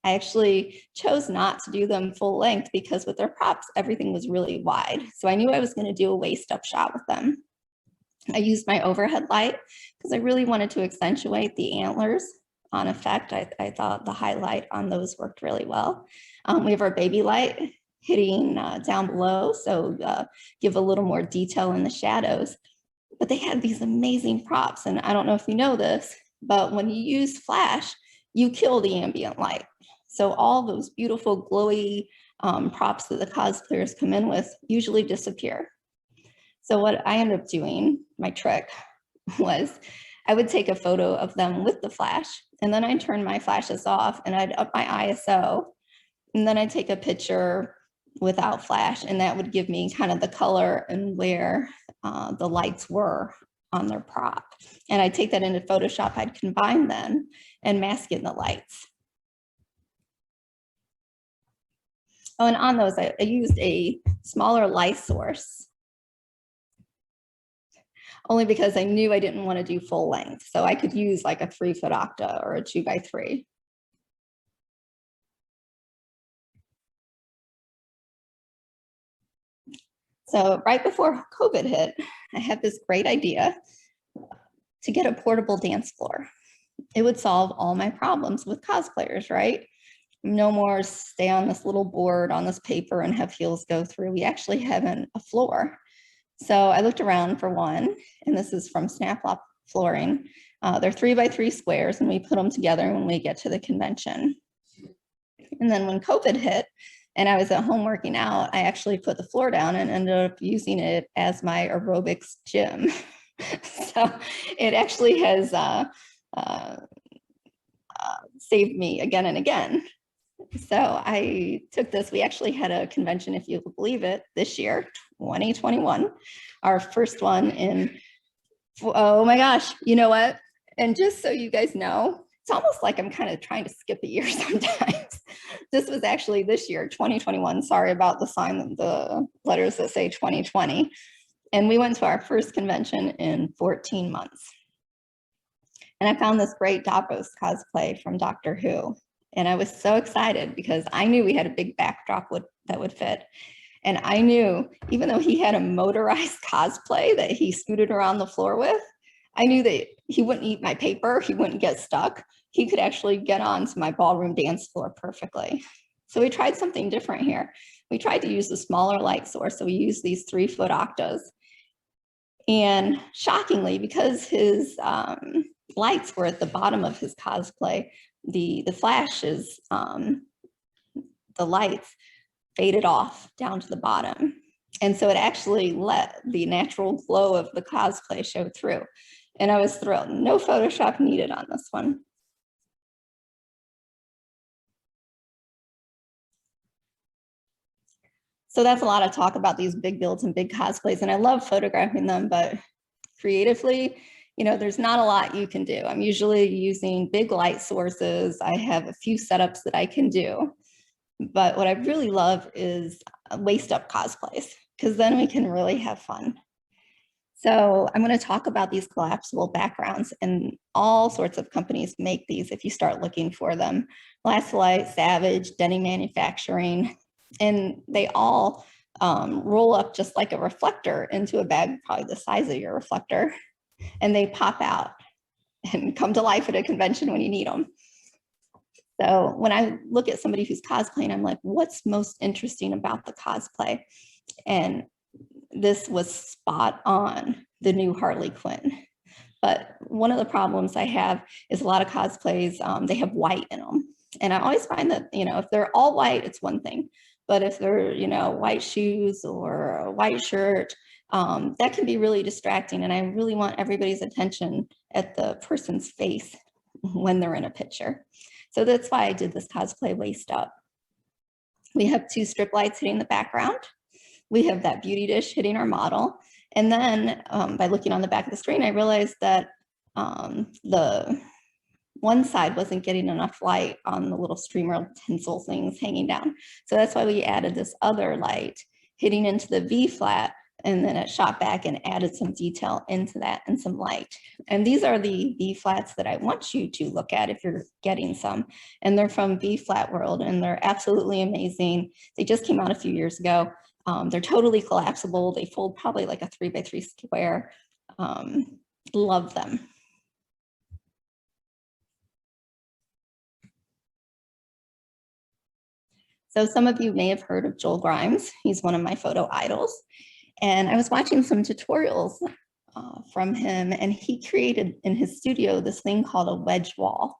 I actually chose not to do them full length because with their props, everything was really wide. So I knew I was going to do a waist up shot with them. I used my overhead light because I really wanted to accentuate the antlers on effect. I thought the highlight on those worked really well. We have our baby light hitting down below, so give a little more detail in the shadows. But they had these amazing props, and I don't know if you know this, but when you use flash, you kill the ambient light. So all those beautiful glowy props that the cosplayers come in with usually disappear. So what I ended up doing, my trick, was I would take a photo of them with the flash, and then I'd turn my flashes off and I'd up my ISO, and then I'd take a picture without flash, and that would give me kind of the color and where the lights were on their prop. And I'd take that into Photoshop, I'd combine them and mask it in the lights. Oh, and on those, I used a smaller light source, only because I knew I didn't want to do full length. So I could use like a 3-foot octa or a 2x3. So right before COVID hit, I had this great idea to get a portable dance floor. It would solve all my problems with cosplayers, right? No more stay on this little board on this paper and have heels go through. We actually have a floor. So I looked around for one, and this is from Snaplop Flooring. They're 3x3 squares, and we put them together when we get to the convention. And then when COVID hit and I was at home working out, I actually put the floor down and ended up using it as my aerobics gym. So it actually has saved me again and again. So I took this, we actually had a convention, if you believe it, this year, 2021, our first one in, oh my gosh, you know what? And just so you guys know, it's almost like I'm kind of trying to skip a year sometimes. This was actually this year, 2021. Sorry about the sign, the letters that say 2020. And we went to our first convention in 14 months. And I found this great Davros cosplay from Doctor Who. And I was so excited because I knew we had a big backdrop that would fit. And I knew, even though he had a motorized cosplay that he scooted around the floor with, I knew that he wouldn't eat my paper, he wouldn't get stuck. He could actually get onto my ballroom dance floor perfectly. So we tried something different here. We tried to use a smaller light source. So we used these 3-foot octas. And shockingly, because his lights were at the bottom of his cosplay, the flashes, the lights faded off down to the bottom. And so it actually let the natural glow of the cosplay show through. And I was thrilled. No Photoshop needed on this one. So that's a lot of talk about these big builds and big cosplays. And I love photographing them, but creatively, you know, there's not a lot you can do. I'm usually using big light sources. I have a few setups that I can do. But what I really love is waist up cosplays, because then we can really have fun. So I'm going to talk about these collapsible backgrounds, and all sorts of companies make these if you start looking for them. Lastolite, Savage, Denny Manufacturing, and they all roll up just like a reflector into a bag, probably the size of your reflector, and they pop out and come to life at a convention when you need them. So when I look at somebody who's cosplaying, I'm like, what's most interesting about the cosplay? And this was spot on, the new Harley Quinn. But one of the problems I have is a lot of cosplays, they have white in them. And I always find that, you know, if they're all white, it's one thing. But if they're, you know, white shoes or a white shirt, that can be really distracting. And I really want everybody's attention at the person's face when they're in a picture. So that's why I did this cosplay waist up. We have 2 strip lights hitting the background. We have that beauty dish hitting our model. And then by looking on the back of the screen, I realized that the one side wasn't getting enough light on the little streamer tinsel things hanging down. So that's why we added this other light hitting into the V flat, and then it shot back and added some detail into that and some light. And these are the V flats that I want you to look at if you're getting some. And they're from V Flat World, and they're absolutely amazing. They just came out a few years ago. They're totally collapsible. They fold probably like a 3x3 square. Love them. So some of you may have heard of Joel Grimes. He's one of my photo idols. And I was watching some tutorials from him, and he created in his studio this thing called a wedge wall.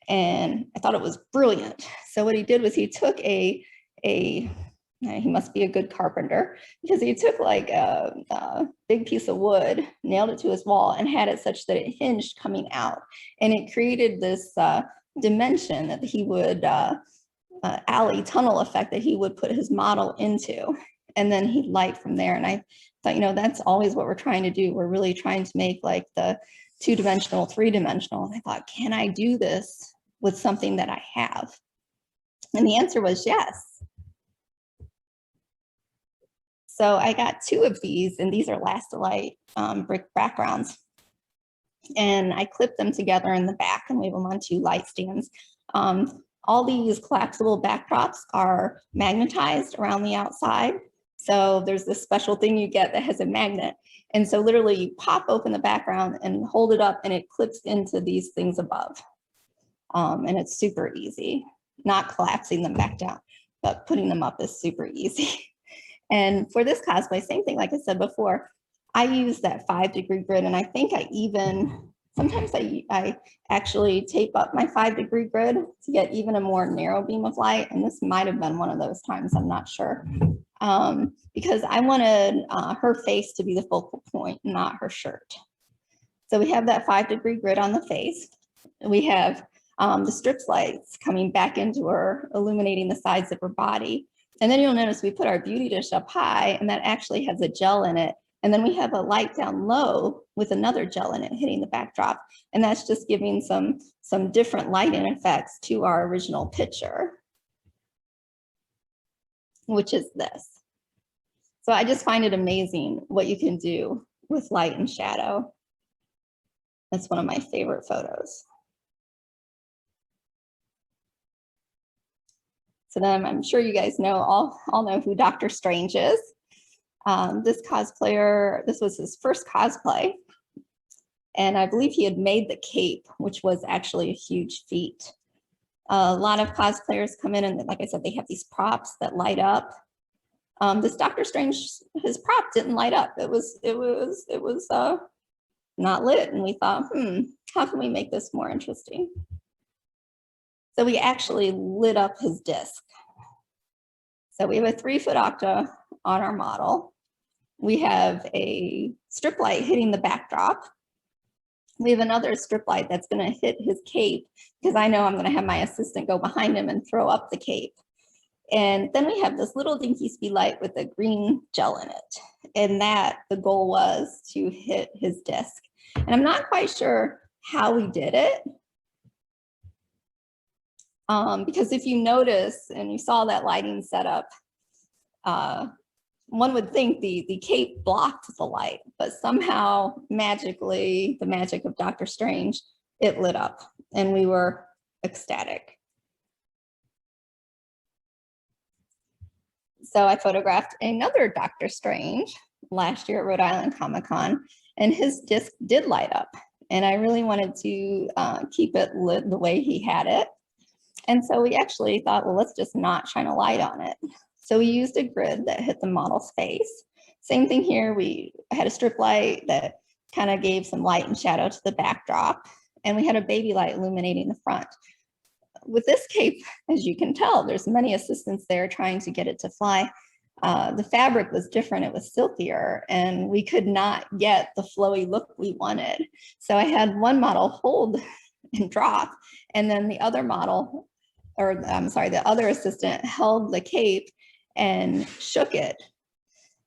And I thought it was brilliant. So what he did was he took he must be a good carpenter, because he took like a big piece of wood, nailed it to his wall, and had it such that it hinged coming out. And it created this dimension that he would, alley tunnel effect that he would put his model into. and then he'd light from there. And I thought, you know, that's always what we're trying to do. We're really trying to make like the 2-dimensional, 3-dimensional. And I thought, can I do this with something that I have? And the answer was yes. So I got 2 of these, and these are Lastolite brick backgrounds. And I clipped them together in the back and leave them on 2 light stands. All these collapsible backdrops are magnetized around the outside. So there's this special thing you get that has a magnet. And so literally you pop open the background and hold it up and it clips into these things above. And it's super easy, not collapsing them back down, but putting them up is super easy. And for this cosplay, same thing, like I said before, I use that 5-degree grid, and I think I even, sometimes I actually tape up my 5-degree grid to get even a more narrow beam of light, and this might have been one of those times, I'm not sure, because I wanted her face to be the focal point, not her shirt. So we have that 5-degree grid on the face. We have the strip lights coming back into her, illuminating the sides of her body. And then you'll notice we put our beauty dish up high, and that actually has a gel in it. And then we have a light down low with another gel in it hitting the backdrop. And that's just giving some different lighting effects to our original picture, which is this. So I just find it amazing what you can do with light and shadow. That's one of my favorite photos. So then I'm sure you guys know, all know who Dr. Strange is. This cosplayer, this was his first cosplay. And I believe he had made the cape, which was actually a huge feat. A lot of cosplayers come in and, like I said, they have these props that light up. This Dr. Strange, his prop didn't light up. It was not lit. And we thought, how can we make this more interesting? So we actually lit up his disc. So we have a 3-foot octa on our model. We have a strip light hitting the backdrop. We have another strip light that's going to hit his cape, because I know I'm going to have my assistant go behind him and throw up the cape. And then we have this little dinky speed light with a green gel in it. And that the goal was to hit his disc. And I'm not quite sure how we did it. Because if you notice and you saw that lighting setup, one would think the cape blocked the light, but somehow magically, the magic of Dr. Strange, it lit up and we were ecstatic. So I photographed another Dr. Strange last year at Rhode Island Comic-Con, and his disc did light up. And I really wanted to keep it lit the way he had it. And so we actually thought, well, let's just not shine a light on it. So we used a grid that hit the model's face. Same thing here, we had a strip light that kind of gave some light and shadow to the backdrop. And we had a baby light illuminating the front. With this cape, as you can tell, there's many assistants there trying to get it to fly. The fabric was different, it was silkier, and we could not get the flowy look we wanted. So I had one model hold and drop, and then the other model, or I'm sorry, the other assistant held the cape and shook it.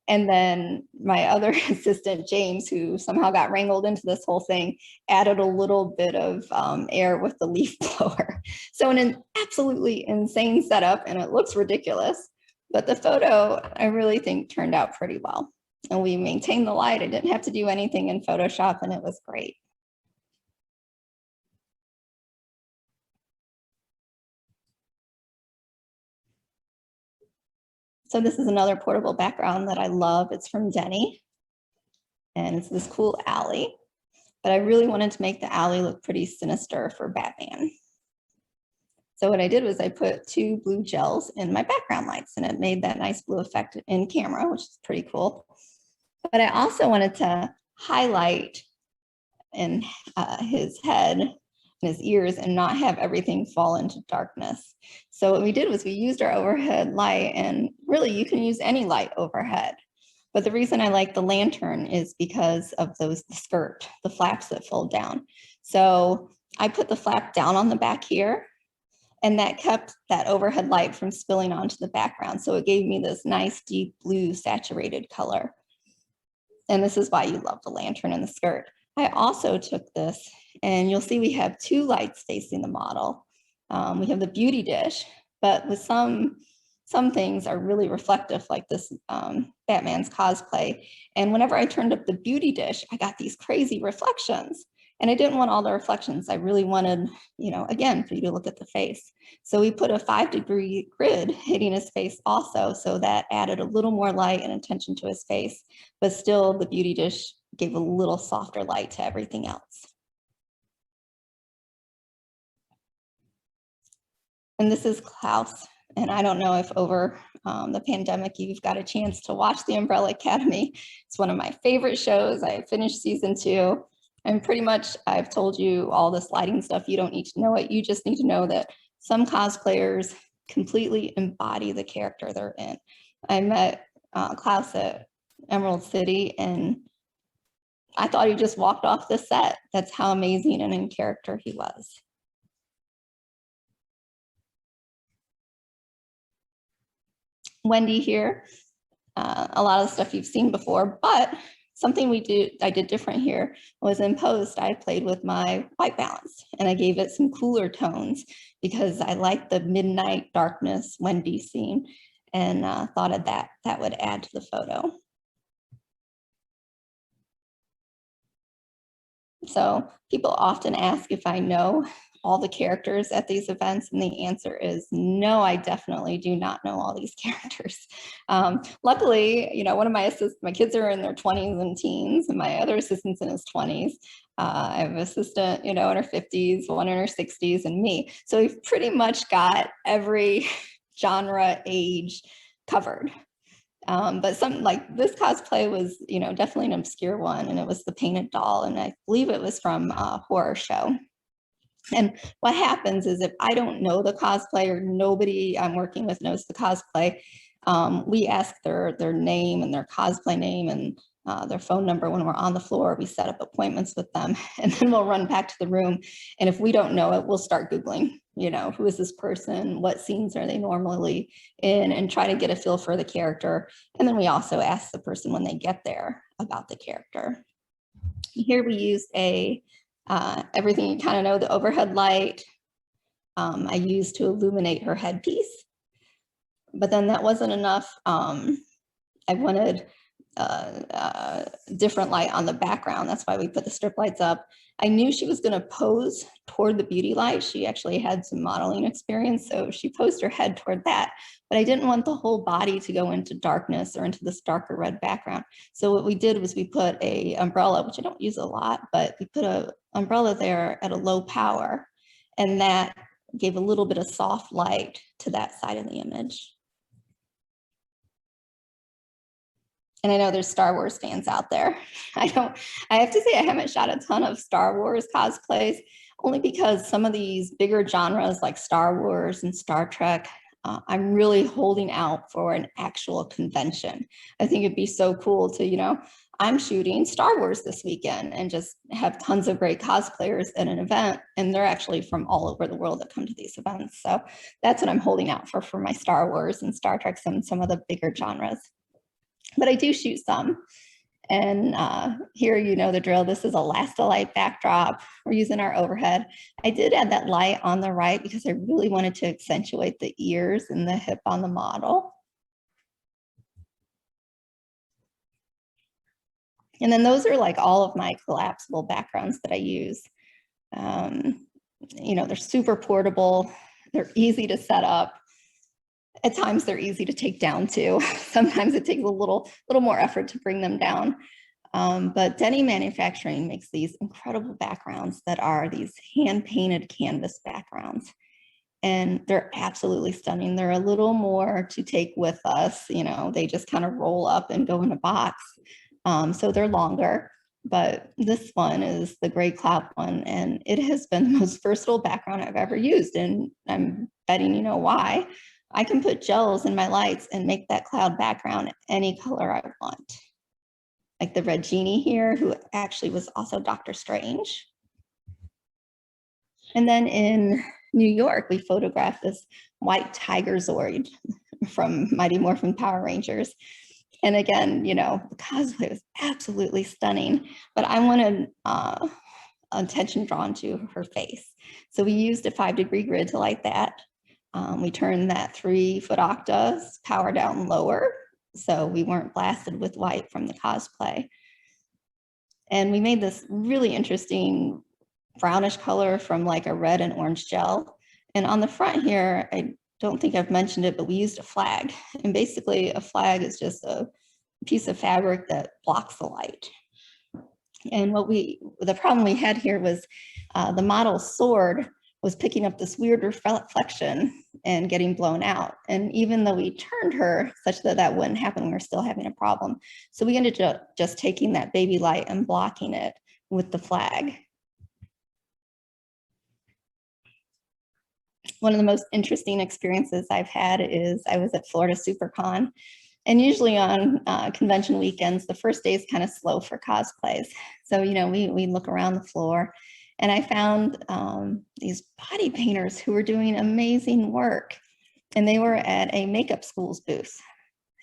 And then my other assistant, James, who somehow got wrangled into this whole thing, added a little bit of air with the leaf blower. So an absolutely insane setup, and it looks ridiculous, but the photo I really think turned out pretty well. And we maintained the light. I didn't have to do anything in Photoshop, and it was great. So this is another portable background that I love. It's from Denny, and it's this cool alley. But I really wanted to make the alley look pretty sinister for Batman. So what I did was I put 2 blue gels in my background lights, and it made that nice blue effect in camera, which is pretty cool. But I also wanted to highlight in his head and his ears and not have everything fall into darkness. So what we did was we used our overhead light, and really you can use any light overhead. But the reason I like the lantern is because of the skirt, the flaps that fold down. So I put the flap down on the back here, And that kept that overhead light from spilling onto the background. So it gave me this nice deep blue saturated color. And this is why you love the lantern and the skirt. I also took this, and you'll see we have two lights facing the model. We have the beauty dish, but with some things are really reflective, like this Batman's cosplay. And whenever I turned up the beauty dish, I got these crazy reflections. And I didn't want all the reflections. I really wanted, you know, again, for you to look at the face. So we put a 5-degree grid hitting his face also. So that added a little more light and attention to his face, but still the beauty dish gave a little softer light to everything else. And this is Klaus. And I don't know if over the pandemic, you've got a chance to watch The Umbrella Academy. It's one of my favorite shows. I finished season 2. And pretty much I've told you all this lighting stuff. You don't need to know it. You just need to know that some cosplayers completely embody the character they're in. I met Klaus at Emerald City, and I thought he just walked off the set. That's how amazing and in character he was. Wendy here, a lot of the stuff you've seen before, but something I did different here was in post, I played with my white balance and I gave it some cooler tones because I liked the midnight darkness Wendy scene, and thought of that would add to the photo. So people often ask if I know all the characters at these events, and the answer is no, I definitely do not know all these characters. Luckily, you know, one of my assistants, my kids are in their 20s and teens, and my other assistant's in his 20s. I have an assistant, you know, in her 50s, one in her 60s, and me. So we've pretty much got every genre, age covered. But something like this cosplay was, you know, definitely an obscure one, and it was the painted doll, and I believe it was from a horror show. And what happens is if I don't know the cosplay or nobody I'm working with knows the cosplay, we ask their name and their cosplay name and their phone number when we're on the floor. We set up appointments with them, and then we'll run back to the room. And if we don't know it, we'll start Googling, you know, who is this person? What scenes are they normally in? And try to get a feel for the character. And then we also ask the person when they get there about the character. Here we used everything you kind of know, the overhead light I used to illuminate her headpiece. But then that wasn't enough. I wanted different light on the background. That's why we put the strip lights up. I knew she was going to pose toward the beauty light. She actually had some modeling experience, so she posed her head toward that. But I didn't want the whole body to go into darkness or into this darker red background. So what we did was we put a umbrella, which I don't use a lot, but we put an umbrella there at a low power, and that gave a little bit of soft light to that side of the image. And I know there's Star Wars fans out there. I have to say I haven't shot a ton of Star Wars cosplays, only because some of these bigger genres like Star Wars and Star Trek, I'm really holding out for an actual convention. I think it'd be so cool to, you know, I'm shooting Star Wars this weekend and just have tons of great cosplayers at an event, and they're actually from all over the world that come to these events. So that's what I'm holding out for my Star Wars and Star Trek and some of the bigger genres. But I do shoot some. And here, you know the drill. This is a Lastolite backdrop. We're using our overhead. I did add that light on the right because I really wanted to accentuate the ears and the hip on the model. And then those are like all of my collapsible backgrounds that I use. You know, they're super portable. They're easy to set up. At times they're easy to take down too. Sometimes it takes a little more effort to bring them down. But Denny Manufacturing makes these incredible backgrounds that are these hand-painted canvas backgrounds. And they're absolutely stunning. They're a little more to take with us. You know, they just kind of roll up and go in a box. So they're longer. But this one is the gray cloud one, and it has been the most versatile background I've ever used. And I'm betting you know why. I can put gels in my lights and make that cloud background any color I want. Like the red genie here, who actually was also Dr. Strange. And then in New York, we photographed this white tiger Zord from Mighty Morphin Power Rangers. And again, you know, the cosplay was absolutely stunning, but I wanted attention drawn to her face. So we used a 5-degree grid to light that. We turned that 3-foot octa power down lower, so we weren't blasted with light from the cosplay. And we made this really interesting brownish color from like a red and orange gel. And on the front here, I don't think I've mentioned it, but we used a flag. And basically a flag is just a piece of fabric that blocks the light. And the problem we had here was the model's sword was picking up this weird reflection and getting blown out. And even though we turned her such that that wouldn't happen, we were still having a problem. So we ended up just taking that baby light and blocking it with the flag. One of the most interesting experiences I've had is I was at Florida SuperCon, and usually on convention weekends, the first day is kind of slow for cosplays. So, you know, we look around the floor, and I found these body painters who were doing amazing work, and they were at a makeup school's booth.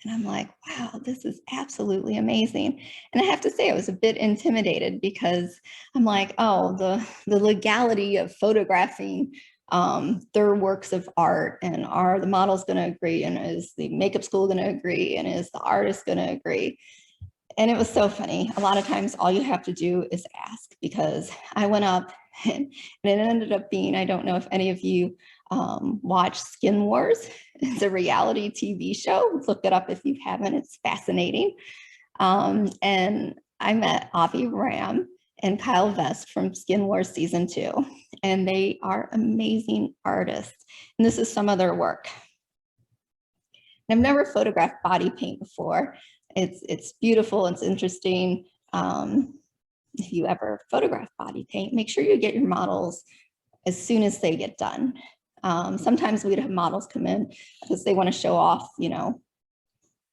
And I'm like, wow, this is absolutely amazing. And I have to say, I was a bit intimidated because I'm like, oh, the legality of photographing their works of art, and are the models going to agree, and is the makeup school going to agree, and is the artist going to agree? And it was so funny. A lot of times all you have to do is ask, because I went up and it ended up being, I don't know if any of you watch Skin Wars. It's a reality TV show. Look it up if you haven't. It's fascinating. And I met Avi Ram and Kyle Vest from Skin Wars season 2, and they are amazing artists. And this is some of their work. I've never photographed body paint before. It's beautiful, it's interesting. If you ever photograph body paint, make sure you get your models as soon as they get done. Sometimes we'd have models come in because they want to show off, you know,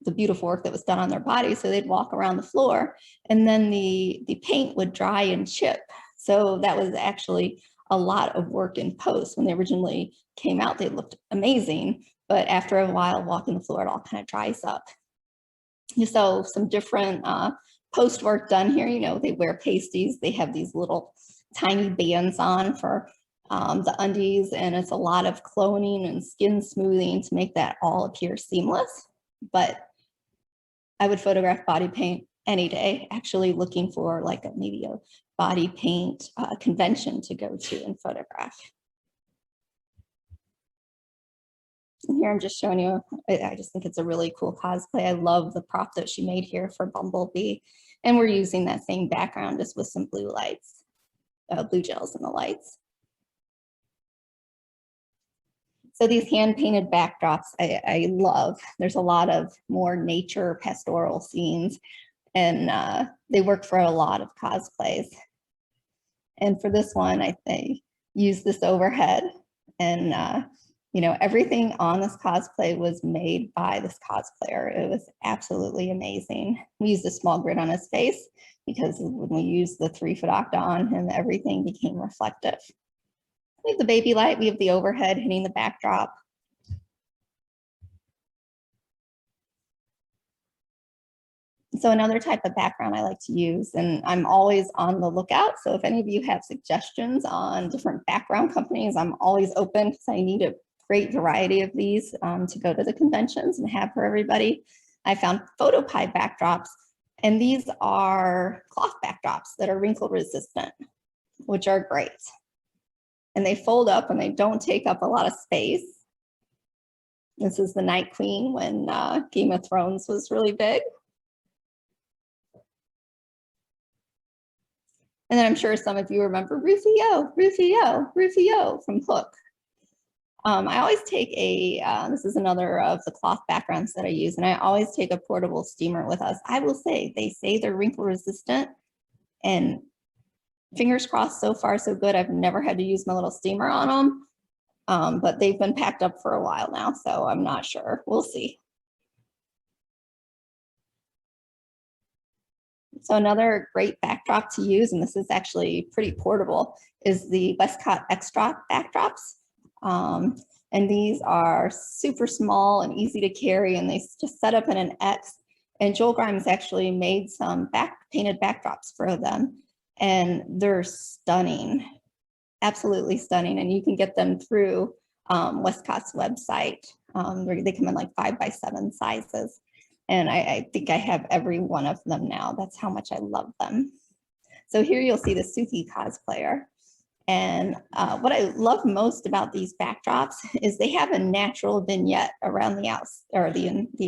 the beautiful work that was done on their body. So they'd walk around the floor, and then the paint would dry and chip. So that was actually a lot of work in post. When they originally came out, they looked amazing, but after a while walking the floor, it all kind of dries up. So some different post work done here. You know, they wear pasties. They have these little tiny bands on for the undies, and it's a lot of cloning and skin smoothing to make that all appear seamless. But I would photograph body paint any day, actually looking for like maybe a body paint convention to go to and photograph. And here I'm just showing you, I just think it's a really cool cosplay. I love the prop that she made here for Bumblebee. And we're using that same background just with some blue lights, blue gels in the lights. So these hand-painted backdrops, I love. There's a lot of more nature pastoral scenes, and they work for a lot of cosplays. And for this one, I used this overhead, and you know, everything on this cosplay was made by this cosplayer. It was absolutely amazing. We used a small grid on his face because when we used the 3-foot octa on him, everything became reflective. We have the baby light, we have the overhead hitting the backdrop. So another type of background I like to use, and I'm always on the lookout. So if any of you have suggestions on different background companies, I'm always open because I need a great variety of these to go to the conventions and have for everybody. I found PhotoPie backdrops, and these are cloth backdrops that are wrinkle resistant, which are great. And they fold up and they don't take up a lot of space. This is the Night Queen when Game of Thrones was really big. And then I'm sure some of you remember Rufio from Hook. I always take this is another of the cloth backgrounds that I use, and I always take a portable steamer with us. I will say, they say they're wrinkle resistant, and fingers crossed, so far so good. I've never had to use my little steamer on them, but they've been packed up for a while now, so I'm not sure. We'll see. So another great backdrop to use, and this is actually pretty portable, is the Westcott X-Drop backdrops. And these are super small and easy to carry, and they just set up in an X. And Joel Grimes actually made some painted backdrops for them, and they're stunning, absolutely stunning. And you can get them through Westcott's website. They come in like 5x7 sizes. And I think I have every one of them now. That's how much I love them. So here you'll see the Suki cosplayer. And what I love most about these backdrops is they have a natural vignette around the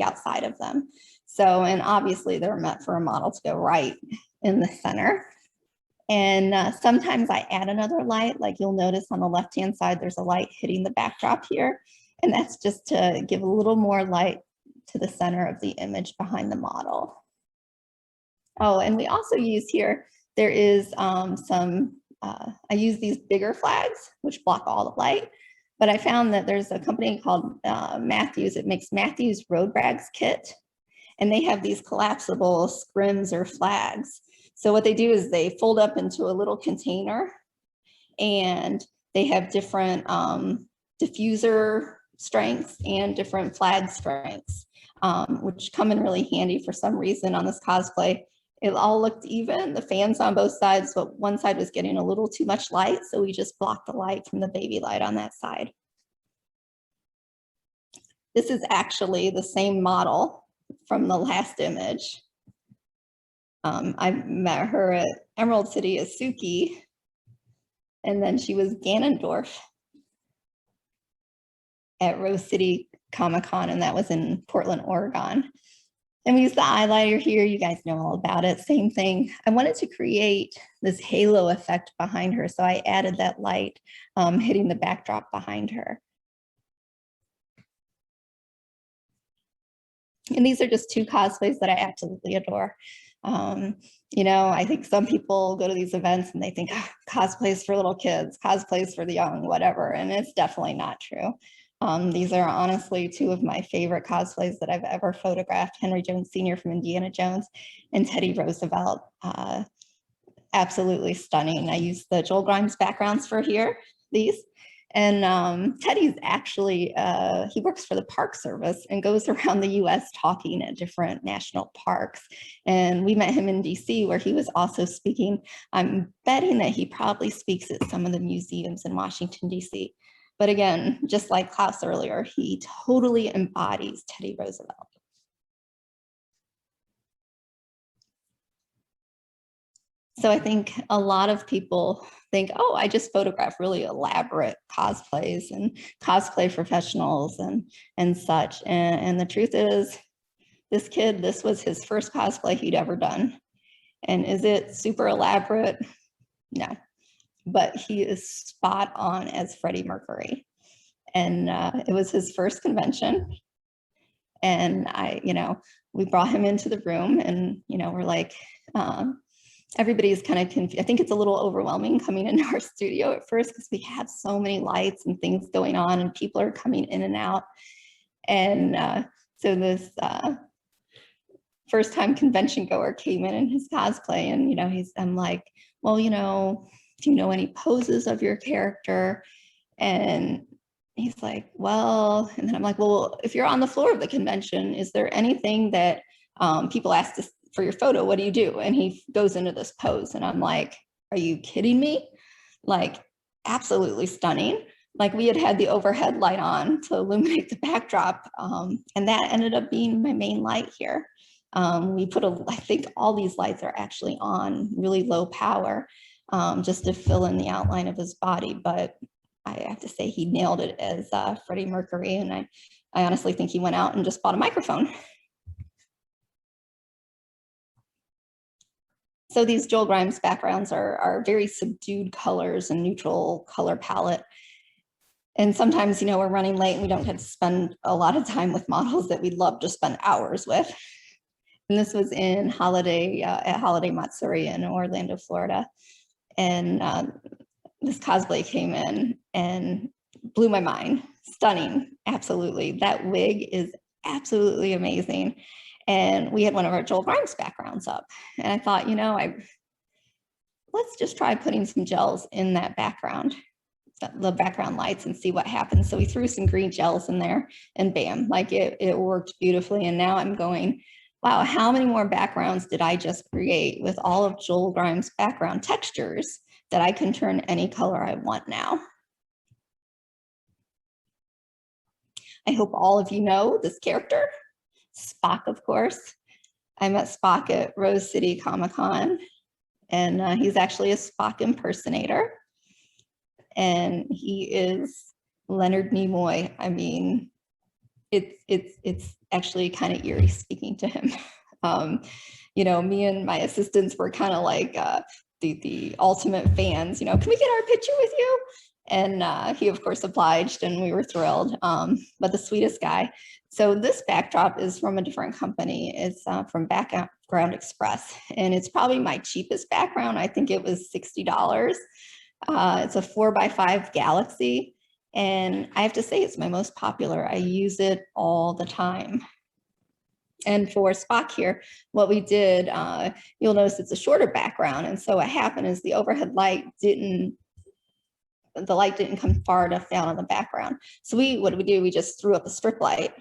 outside of them. So, and obviously they're meant for a model to go right in the center. And sometimes I add another light, like you'll notice on the left-hand side, there's a light hitting the backdrop here. And that's just to give a little more light to the center of the image behind the model. Oh, and we also use here, there is I use these bigger flags, which block all the light, but I found that there's a company called Matthews. It makes Matthews Road Rags Kit, and they have these collapsible scrims or flags. So what they do is they fold up into a little container, and they have different diffuser strengths and different flag strengths, which come in really handy for some reason on this cosplay. It all looked even, the fans on both sides, but one side was getting a little too much light, so we just blocked the light from the baby light on that side. This is actually the same model from the last image. I met her at Emerald City as Suki, and then she was Ganondorf at Rose City Comic-Con, and that was in Portland, Oregon. And we use the eyeliner here. You guys know all about it. Same thing. I wanted to create this halo effect behind her, so I added that light hitting the backdrop behind her. And these are just two cosplays that I absolutely adore. You know, I think some people go to these events and they think cosplays for little kids, cosplays for the young, whatever, and it's definitely not true. These are honestly two of my favorite cosplays that I've ever photographed. Henry Jones Sr. from Indiana Jones and Teddy Roosevelt. Absolutely stunning. I use the Joel Grimes backgrounds for these. And Teddy's actually, he works for the Park Service and goes around the US talking at different national parks. And we met him in DC where he was also speaking. I'm betting that he probably speaks at some of the museums in Washington, DC. But again, just like Klaus earlier, he totally embodies Teddy Roosevelt. So I think a lot of people think, oh, I just photograph really elaborate cosplays and cosplay professionals and such. And the truth is, this kid, this was his first cosplay he'd ever done. And is it super elaborate? No. But he is spot on as Freddie Mercury. And it was his first convention. And we brought him into the room and, we're like, everybody's kind of confused. I think it's a little overwhelming coming into our studio at first because we have so many lights and things going on and people are coming in and out. And so this first time convention goer came in his cosplay and, I'm like, well, do you know any poses of your character? And he's like, well, and then I'm like, well, if you're on the floor of the convention, is there anything that people ask for your photo? What do you do? And he goes into this pose and I'm like, are you kidding me? Like, absolutely stunning. Like we had the overhead light on to illuminate the backdrop. And that ended up being my main light here. We put I think all these lights are actually on really low power, just to fill in the outline of his body. But I have to say he nailed it as Freddie Mercury. And I honestly think he went out and just bought a microphone. So these Joel Grimes backgrounds are very subdued colors and neutral color palette. And sometimes, we're running late and we don't get to spend a lot of time with models that we'd love to spend hours with. And this was in Holiday, at Holiday Matsuri in Orlando, Florida. And this cosplay came in and blew my mind. Stunning, absolutely. That wig is absolutely amazing. And we had one of our Joel Grimes backgrounds up. And I thought, let's just try putting some gels in that background. the background lights and see what happens. So we threw some green gels in there and bam, like it worked beautifully. And now I'm going, wow, how many more backgrounds did I just create with all of Joel Grimes' background textures that I can turn any color I want now? I hope all of you know this character, Spock, of course. I met Spock at Rose City Comic-Con, and he's actually a Spock impersonator. And he is Leonard Nimoy. I mean, it's actually kind of eerie speaking to him. You know, me and my assistants were kind of like the ultimate fans, you know, can we get our picture with you? And he of course obliged and we were thrilled, but the sweetest guy. So this backdrop is from a different company. It's from Background Express, and it's probably my cheapest background. I think it was $60. It's a 4x5 Galaxy, and I have to say it's my most popular. I use it all the time. And for Spock here, what we did, you'll notice it's a shorter background. And so what happened is the overhead light didn't come far enough down on the background. So what did we do? We just threw up a strip light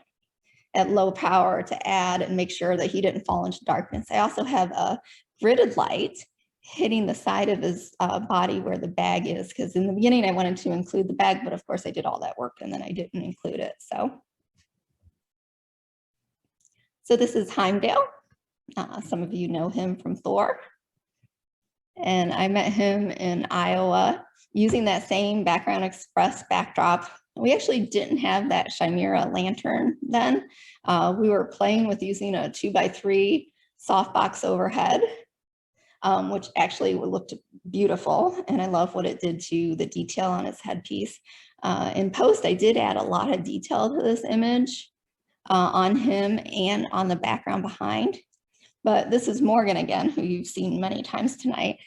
at low power to add and make sure that he didn't fall into darkness. I also have a gridded light hitting the side of his body where the bag is, because in the beginning I wanted to include the bag, but of course I did all that work and then I didn't include it. So this is Heimdall. Some of you know him from Thor. And I met him in Iowa using that same Background Express backdrop. We actually didn't have that Chimera lantern then. We were playing with using a 2x3 softbox overhead, which actually looked beautiful. And I love what it did to the detail on its headpiece. In post, I did add a lot of detail to this image on him and on the background behind. But this is Morgan again, who you've seen many times tonight.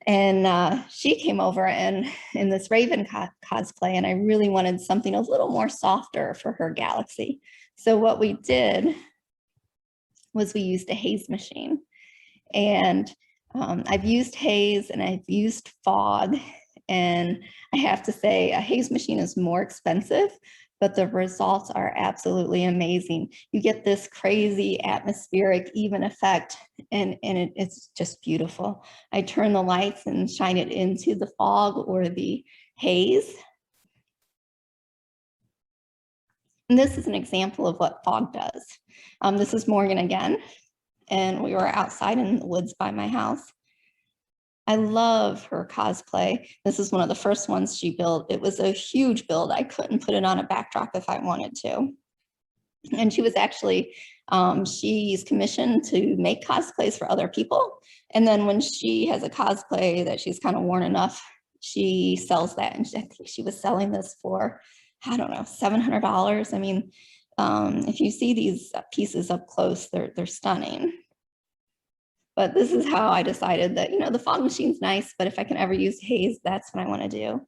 And she came over and in this Raven cosplay, and I really wanted something a little more softer for her Galaxy. So what we did was we used a haze machine. And I've used haze and I've used fog. And I have to say a haze machine is more expensive, but the results are absolutely amazing. You get this crazy atmospheric even effect, and it's just beautiful. I turn the lights and shine it into the fog or the haze. And this is an example of what fog does. This is Morgan again, and we were outside in the woods by my house. I love her cosplay. This is one of the first ones she built. It was a huge build. I couldn't put it on a backdrop if I wanted to. And she was actually, she's commissioned to make cosplays for other people. And then when she has a cosplay that she's kind of worn enough, she sells that. And I think she was selling this for, I don't know, $700. I mean, if you see these pieces up close, they're stunning. But this is how I decided that, you know, the fog machine's nice, but if I can ever use haze, that's what I want to do.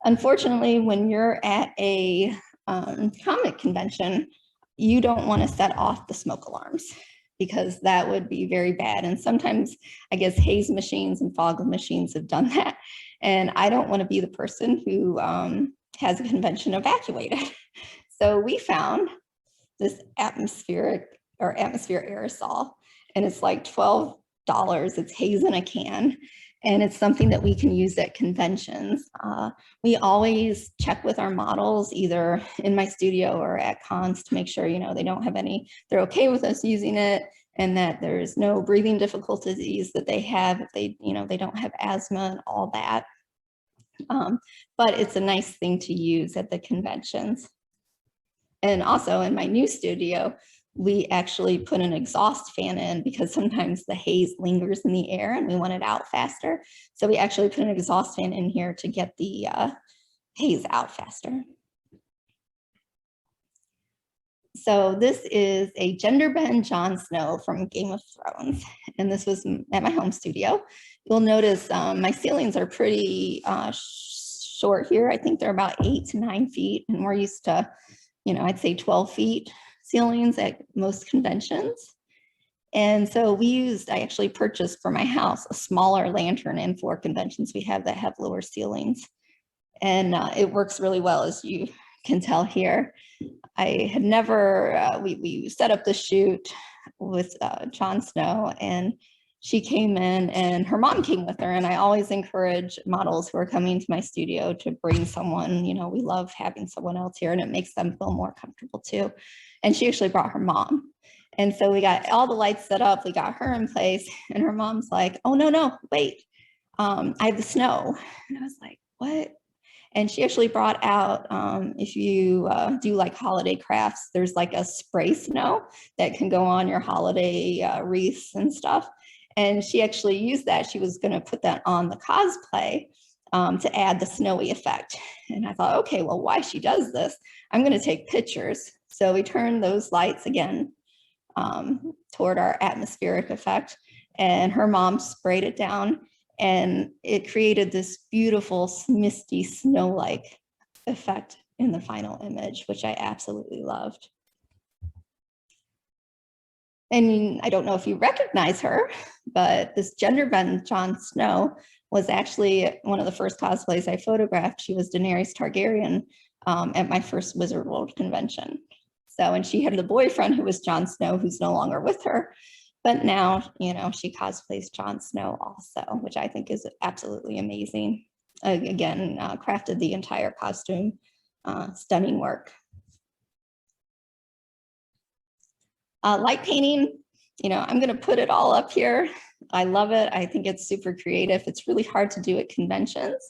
Unfortunately, when you're at a comic convention, you don't want to set off the smoke alarms because that would be very bad. And sometimes I guess haze machines and fog machines have done that. And I don't want to be the person who has a convention evacuated. So we found this atmosphere aerosol. And it's like $12. It's haze in a can. And it's something that we can use at conventions. We always check with our models, either in my studio or at cons, to make sure, you know, they don't have any, they're okay with us using it, and that there's no breathing difficulties that they have if they, you know, they don't have asthma and all that. But it's a nice thing to use at the conventions. And also in my new studio, we actually put an exhaust fan in because sometimes the haze lingers in the air and we want it out faster. So we actually put an exhaust fan in here to get the haze out faster. So this is a gender bend Jon Snow from Game of Thrones. And this was at my home studio. You'll notice my ceilings are pretty short here. I think they're about 8 to 9 feet. And we're used to, you know, I'd say 12 feet ceilings at most conventions. And so I actually purchased for my house a smaller lantern, and for conventions we have that have lower ceilings. And it works really well, as you can tell here. I had never, we set up the shoot with Jon Snow, and she came in and her mom came with her. And I always encourage models who are coming to my studio to bring someone, you know, we love having someone else here and it makes them feel more comfortable too. And she actually brought her mom. And so we got all the lights set up, we got her in place, and her mom's like, oh, no, wait, I have the snow. And I was like, what? And she actually brought out, if you do like holiday crafts, there's like a spray snow that can go on your holiday wreaths and stuff. And she actually used that. She was going to put that on the cosplay to add the snowy effect. And I thought, okay, well, while she does this, I'm going to take pictures. So we turned those lights again toward our atmospheric effect, and her mom sprayed it down, and it created this beautiful misty snow-like effect in the final image, which I absolutely loved. And I don't know if you recognize her, but this gender bend Jon Snow was actually one of the first cosplays I photographed. She was Daenerys Targaryen at my first Wizard World convention. So, and she had the boyfriend who was Jon Snow, who's no longer with her, but now, you know, she cosplays Jon Snow also, which I think is absolutely amazing. Again, crafted the entire costume, stunning work. Light painting, you know, I'm going to put it all up here. I love it. I think it's super creative. It's really hard to do at conventions.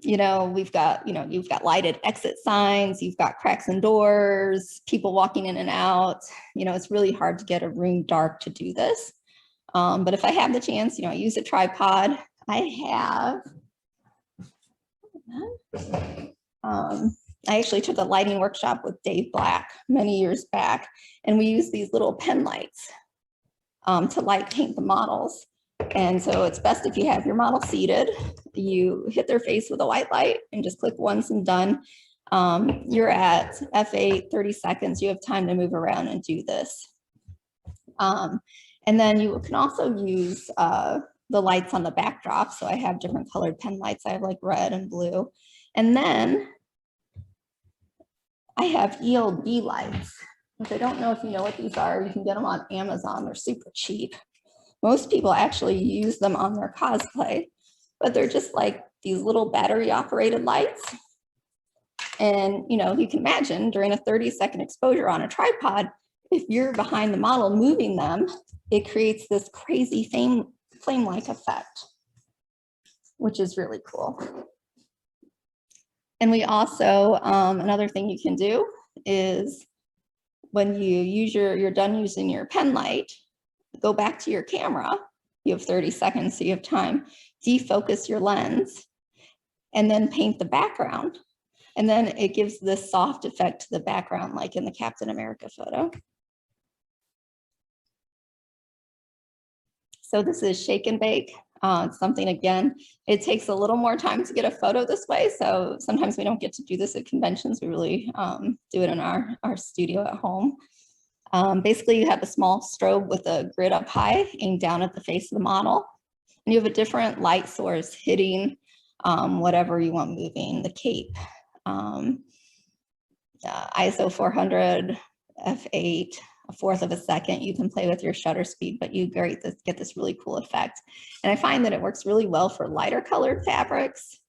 You know, we've got, you know, you've got lighted exit signs, you've got cracks in doors, people walking in and out. You know, it's really hard to get a room dark to do this. But if I have the chance, you know, I use a tripod. I actually took a lighting workshop with Dave Black many years back, and we use these little pen lights to light paint the models. And so it's best if you have your model seated, you hit their face with a white light and just click once and done. You're at F8, 30 seconds. You have time to move around and do this. And then you can also use the lights on the backdrop. So I have different colored pen lights. I have like red and blue. And then I have ELB lights, which I don't know if you know what these are. You can get them on Amazon. They're super cheap. Most people actually use them on their cosplay, but they're just like these little battery operated lights. And, you know, you can imagine during a 30-second exposure on a tripod, if you're behind the model moving them, it creates this crazy flame-like effect, which is really cool. And we also, another thing you can do is when you're done using your pen light, go back to your camera. You have 30 seconds, so you have time. Defocus your lens and then paint the background. And then it gives this soft effect to the background, like in the Captain America photo. So this is shake and bake. It's something, again, it takes a little more time to get a photo this way. So sometimes we don't get to do this at conventions. We really do it in our studio at home. Basically, you have a small strobe with a grid up high aimed down at the face of the model. And you have a different light source hitting whatever you want moving, the cape. ISO 400, f8, a fourth of a second. You can play with your shutter speed, but you get this really cool effect. And I find that it works really well for lighter colored fabrics.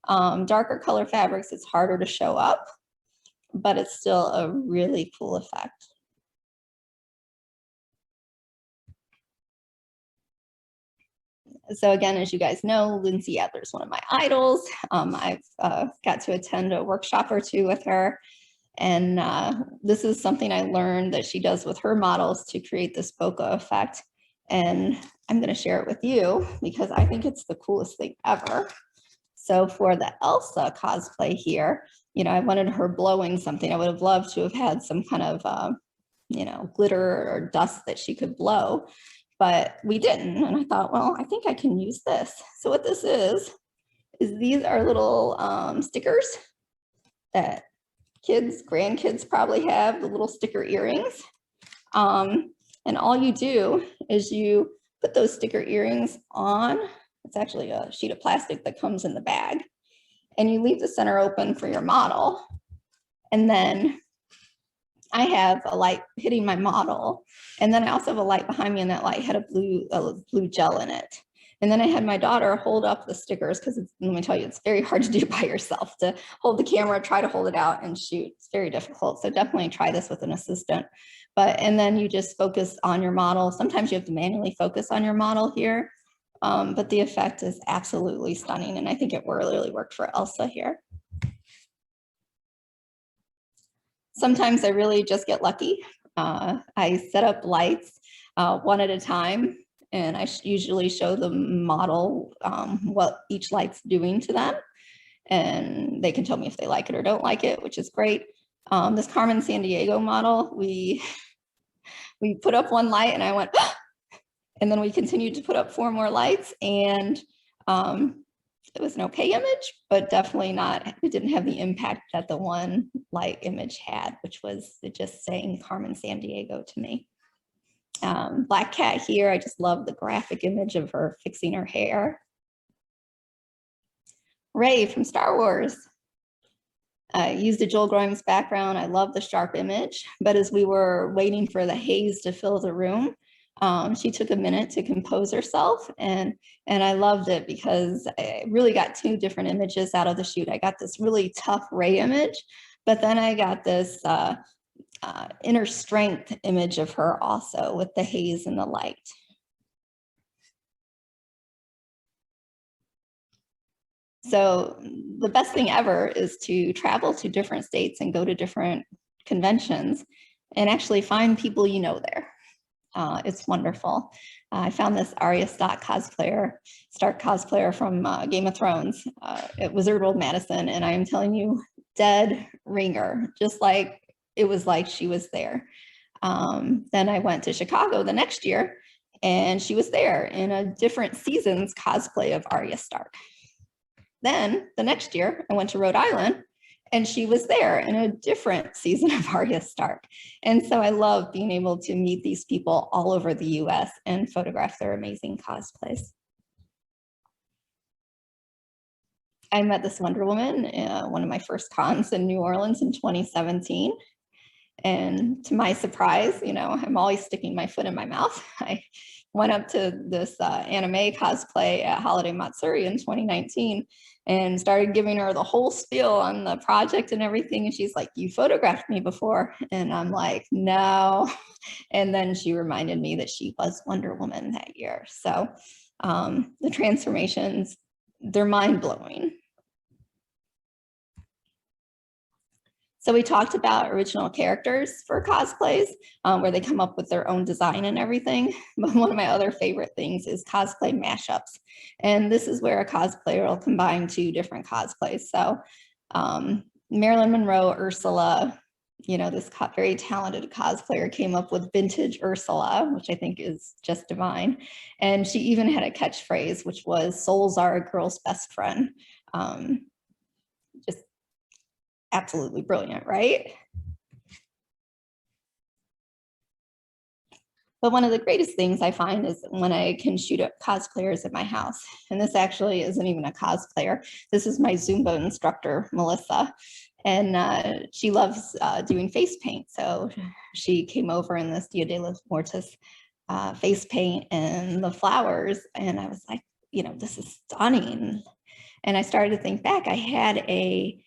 Darker color fabrics, it's harder to show up, but it's still a really cool effect. So again, as you guys know, Lindsay Adler is one of my idols. I've got to attend a workshop or two with her. And this is something I learned that she does with her models to create this bokeh effect. And I'm going to share it with you because I think it's the coolest thing ever. So for the Elsa cosplay here, you know, I wanted her blowing something. I would have loved to have had some kind of, you know, glitter or dust that she could blow. But we didn't. And I thought, well, I think I can use this. So what this is these are little stickers that kids, grandkids probably have, the little sticker earrings. And all you do is you put those sticker earrings on it's actually a sheet of plastic that comes in the bag. And you leave the center open for your model. And then I have a light hitting my model. And then I also have a light behind me, and that light had a blue gel in it. And then I had my daughter hold up the stickers, because let me tell you, it's very hard to do by yourself, to hold the camera, try to hold it out and shoot. It's very difficult. So definitely try this with an assistant. And then you just focus on your model. Sometimes you have to manually focus on your model here, but the effect is absolutely stunning. And I think it really worked for Elsa here. Sometimes I really just get lucky. I set up lights one at a time, and I usually show the model what each light's doing to them. And they can tell me if they like it or don't like it, which is great. This Carmen Sandiego model, we put up one light and I went, ah! And then we continued to put up 4 more lights, and it was an okay image, but definitely not, it didn't have the impact that the one light image had, which was just saying Carmen Sandiego to me. Black Cat here, I just love the graphic image of her fixing her hair. Rey from Star Wars. I used a Joel Grimes background. I love the sharp image, but as we were waiting for the haze to fill the room, she took a minute to compose herself, and I loved it because I really got 2 different images out of the shoot. I got this really tough Rey image, but then I got this inner strength image of her also, with the haze and the light. So the best thing ever is to travel to different states and go to different conventions and actually find people you know there. It's wonderful. I found this Arya Stark cosplayer from Game of Thrones at Wizard World Madison, and I am telling you, dead ringer, just like it was like she was there. Then I went to Chicago the next year, and she was there in a different season's cosplay of Arya Stark. Then the next year I went to Rhode Island, and she was there in a different season of Arya Stark. And so I love being able to meet these people all over the US and photograph their amazing cosplays. I met this Wonder Woman one of my first cons in New Orleans in 2017. And to my surprise, you know, I'm always sticking my foot in my mouth. I went up to this anime cosplay at Holiday Matsuri in 2019 and started giving her the whole spiel on the project and everything. And she's like, "You photographed me before." And I'm like, "No." And then she reminded me that she was Wonder Woman that year. So the transformations, they're mind-blowing. So we talked about original characters for cosplays, where they come up with their own design and everything. But one of my other favorite things is cosplay mashups. And this is where a cosplayer will combine 2 different cosplays. So Marilyn Monroe, Ursula, you know, this very talented cosplayer came up with vintage Ursula, which I think is just divine. And she even had a catchphrase, which was "Souls are a girl's best friend." Just absolutely brilliant, right? But one of the greatest things I find is when I can shoot up cosplayers at my house. And this actually isn't even a cosplayer. This is my Zumba instructor, Melissa. And she loves doing face paint. So she came over in this Dia de los Muertos face paint and the flowers. And I was like, you know, this is stunning. And I started to think back. I had a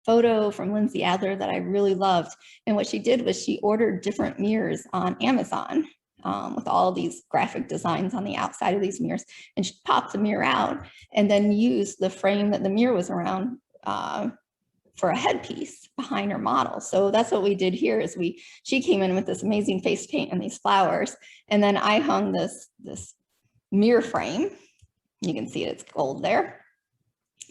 photo from Lindsay Adler that I really loved. And what she did was she ordered different mirrors on Amazon with all these graphic designs on the outside of these mirrors. And she popped the mirror out and then used the frame that the mirror was around for a headpiece behind her model. So that's what we did here is she came in with this amazing face paint and these flowers. And then I hung this mirror frame. You can see it's gold there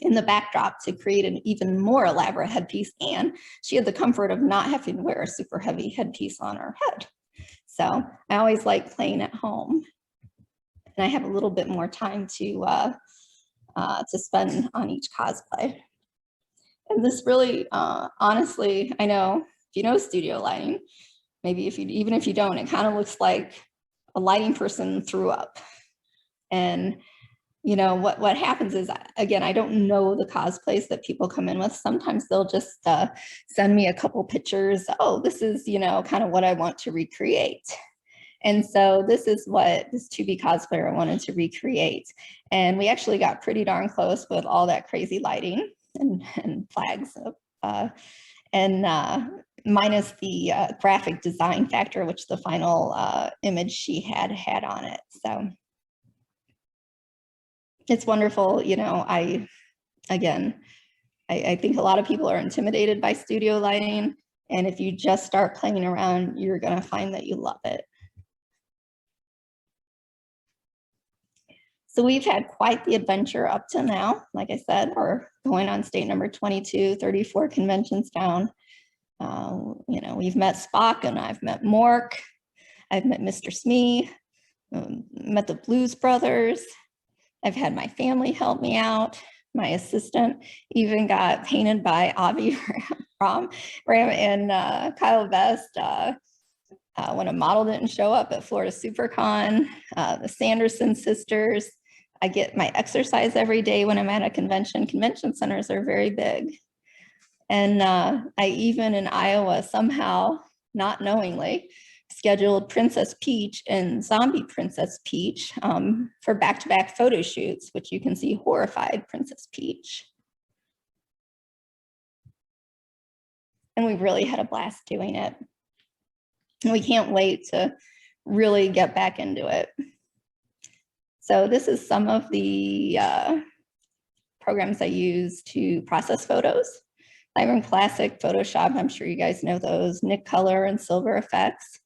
in the backdrop to create an even more elaborate headpiece. And she had the comfort of not having to wear a super heavy headpiece on her head. So I always like playing at home. And I have a little bit more time to spend on each cosplay. And this really, honestly, I know if you know studio lighting, maybe even if you don't, it kind of looks like a lighting person threw up. And you know, what happens is, again, I don't know the cosplays that people come in with. Sometimes they'll just send me a couple pictures. Oh, this is, you know, kind of what I want to recreate. And so this is what this 2B cosplayer I wanted to recreate. And we actually got pretty darn close with all that crazy lighting and flags. Minus the graphic design factor, which the final image she had on it. So it's wonderful. You know, I think a lot of people are intimidated by studio lighting. And if you just start playing around, you're going to find that you love it. So we've had quite the adventure up to now. Like I said, we're going on state number 22, 34 conventions down. You know, we've met Spock and I've met Mork. I've met Mr. Smee, met the Blues Brothers. I've had my family help me out. My assistant even got painted by Avi Ram and Kyle Best when a model didn't show up at Florida SuperCon. The Sanderson sisters. I get my exercise every day when I'm at a convention. Convention centers are very big. And I even in Iowa somehow, not knowingly, scheduled Princess Peach and Zombie Princess Peach for back-to-back photo shoots, which you can see horrified Princess Peach. And we really had a blast doing it. And we can't wait to really get back into it. So this is some of the programs I use to process photos. Lightroom Classic, Photoshop, I'm sure you guys know those, Nik Color and Silver Effects.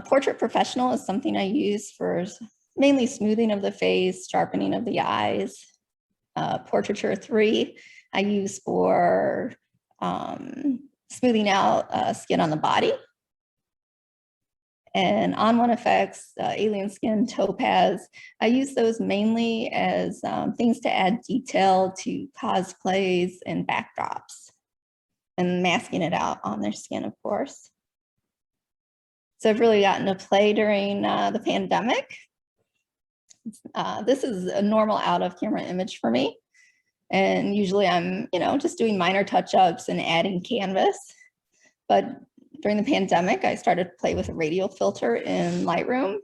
Portrait Professional is something I use for mainly smoothing of the face, sharpening of the eyes. Portraiture 3 I use for smoothing out skin on the body. And On1 Effects, Alien Skin, Topaz, I use those mainly as things to add detail to cosplays and backdrops and masking it out on their skin, of course. So I've really gotten to play during the pandemic. This is a normal out of camera image for me. And usually I'm, you know, just doing minor touch-ups and adding canvas. But during the pandemic, I started to play with a radial filter in Lightroom.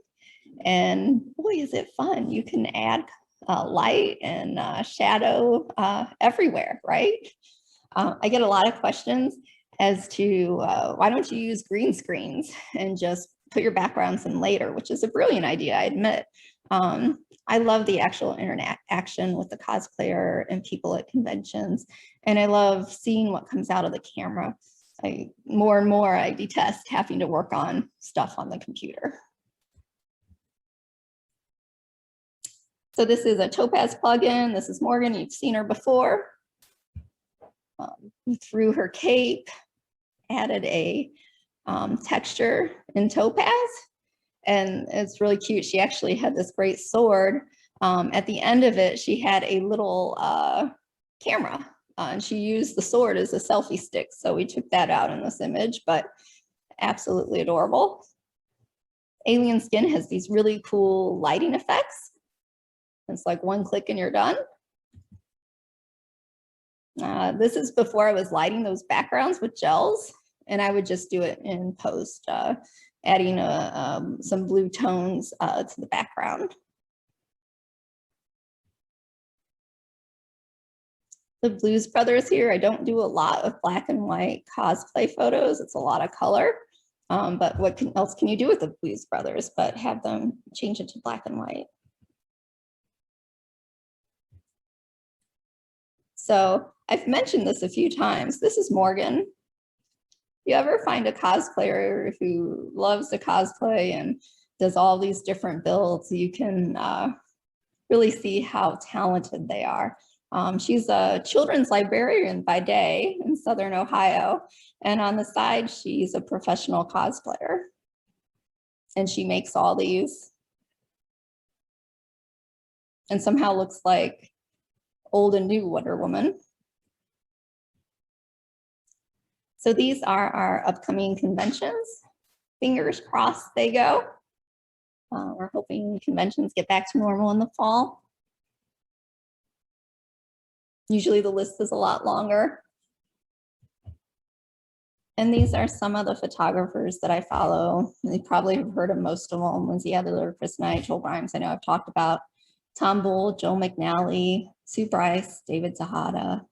And boy, is it fun. You can add light and shadow everywhere, right? I get a lot of questions as to why don't you use green screens and just put your backgrounds in later, which is a brilliant idea, I admit. I love the actual interaction with the cosplayer and people at conventions. And I love seeing what comes out of the camera. More and more, I detest having to work on stuff on the computer. So this is a Topaz plugin. This is Morgan. You've seen her before. Through her cape, added a texture in Topaz. And it's really cute. She actually had this great sword. At the end of it, she had a little camera. And she used the sword as a selfie stick. So we took that out in this image, but absolutely adorable. Alien Skin has these really cool lighting effects. It's like one click and you're done. This is before I was lighting those backgrounds with gels, and I would just do it in post, adding some blue tones to the background. The Blues Brothers here, I don't do a lot of black and white cosplay photos. It's a lot of color, but what else can you do with the Blues Brothers but have them change it to black and white? So I've mentioned this a few times. This is Morgan. If you ever find a cosplayer who loves to cosplay and does all these different builds, you can really see how talented they are. She's a children's librarian by day in Southern Ohio. And on the side, she's a professional cosplayer. And she makes all these and somehow looks like old and new Wonder Woman. So these are our upcoming conventions. Fingers crossed they go. We're hoping conventions get back to normal in the fall. Usually the list is a lot longer. And these are some of the photographers that I follow. You probably have heard of most of them. Lindsay Adler, Chris Knight, Joel Grimes, I know I've talked about. Tom Bull, Joel McNally, Sue Bryce, David Zahada,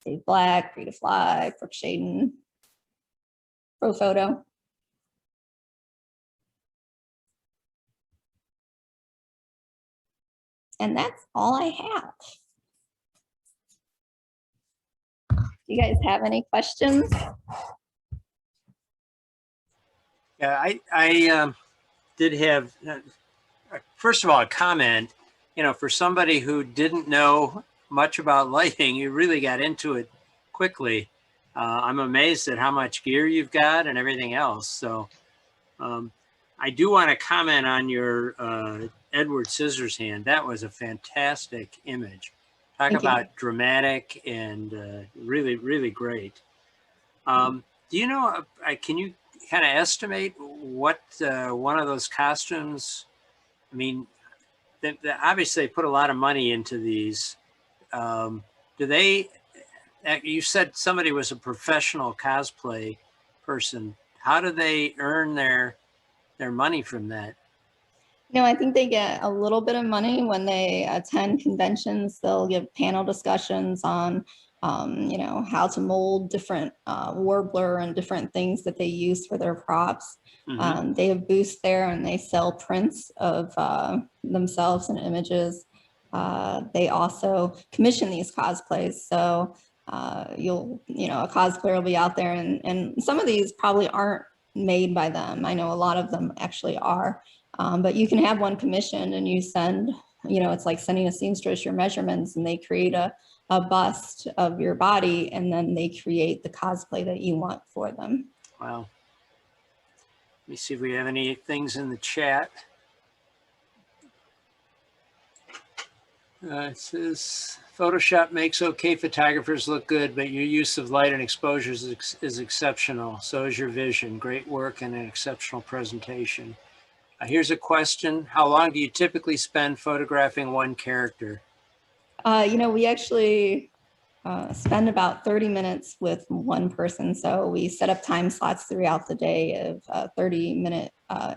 Dave Black, Free to Fly, Brooke Shaden, Pro Photo. And that's all I have. You guys have any questions? Yeah, I did have, first of all, a comment. You know, for somebody who didn't know much about lighting, you really got into it quickly. I'm amazed at how much gear you've got and everything else. So I do want to comment on your Edward Scissorhands. That was a fantastic image. Talk about dramatic and really, really great. Do you know, can you kind of estimate what one of those costumes, I mean, they obviously put a lot of money into these. Do they, you said somebody was a professional cosplay person. How do they earn their money from that? You know, I think they get a little bit of money when they attend conventions. They'll give panel discussions on, you know, how to mold different warbler and different things that they use for their props. Mm-hmm. They have booths there and they sell prints of themselves and images. They also commission these cosplays. So you know, a cosplayer will be out there and some of these probably aren't made by them. I know a lot of them actually are. But you can have one commissioned and you send, you know, it's like sending a seamstress your measurements and they create a bust of your body and then they create the cosplay that you want for them. Wow. Let me see if we have any things in the chat. It says, Photoshop makes okay photographers look good, but your use of light and exposures is exceptional. So is your vision. Great work and an exceptional presentation. Here's a question. How long do you typically spend photographing one character? You know, we actually spend about 30 minutes with one person. So we set up time slots throughout the day of 30-minute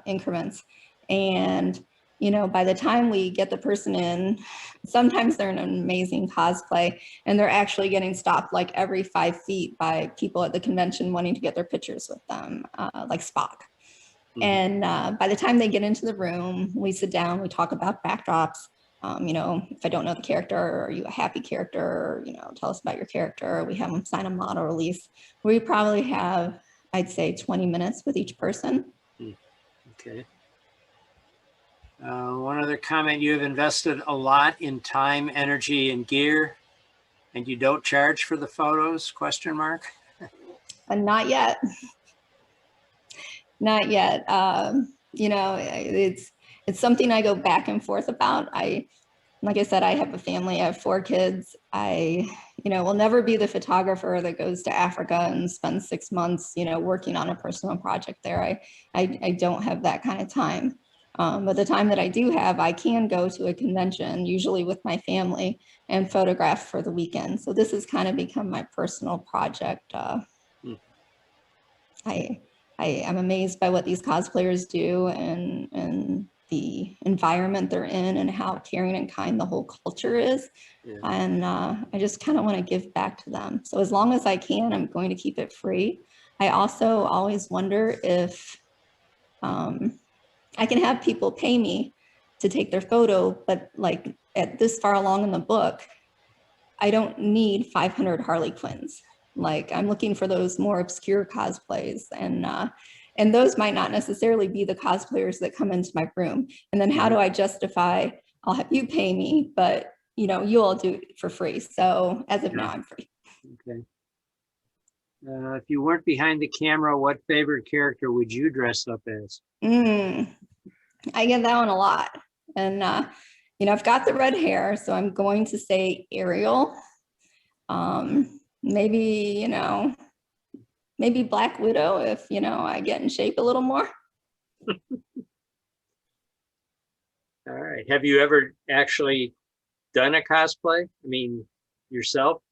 increments. And, you know, by the time we get the person in, sometimes they're in an amazing cosplay and they're actually getting stopped like every 5 feet by people at the convention wanting to get their pictures with them, like Spock. And by the time they get into the room, we sit down, we talk about backdrops. You know, if I don't know the character, are you a happy character? Or, you know, tell us about your character. We have them sign a model release. We probably have, I'd say 20 minutes with each person. Okay. One other comment, you have invested a lot in time, energy, and gear, and you don't charge for the photos, question mark? Not yet. Not yet. You know, it's something I go back and forth about. Like I said, I have a family, I have 4 kids. I, you know, will never be the photographer that goes to Africa and spends 6 months, you know, working on a personal project there. I don't have that kind of time. But the time that I do have, I can go to a convention, usually with my family, and photograph for the weekend. So this has kind of become my personal project. I'm amazed by what these cosplayers do and the environment they're in and how caring and kind the whole culture is. Yeah. And I just kind of want to give back to them. So as long as I can, I'm going to keep it free. I also always wonder if I can have people pay me to take their photo, but like at this far along in the book, I don't need 500 Harley Quinns. Like I'm looking for those more obscure cosplays and those might not necessarily be the cosplayers that come into my room. And then how do I justify, I'll have you pay me, but you know, you all do it for free. So as of now, I'm free. Okay. If you weren't behind the camera, what favorite character would you dress up as? I get that one a lot. And, you know, I've got the red hair, so I'm going to say Ariel. Maybe, you know, maybe Black Widow if, you know, I get in shape a little more. All right. Have you ever actually done a cosplay? I mean, yourself?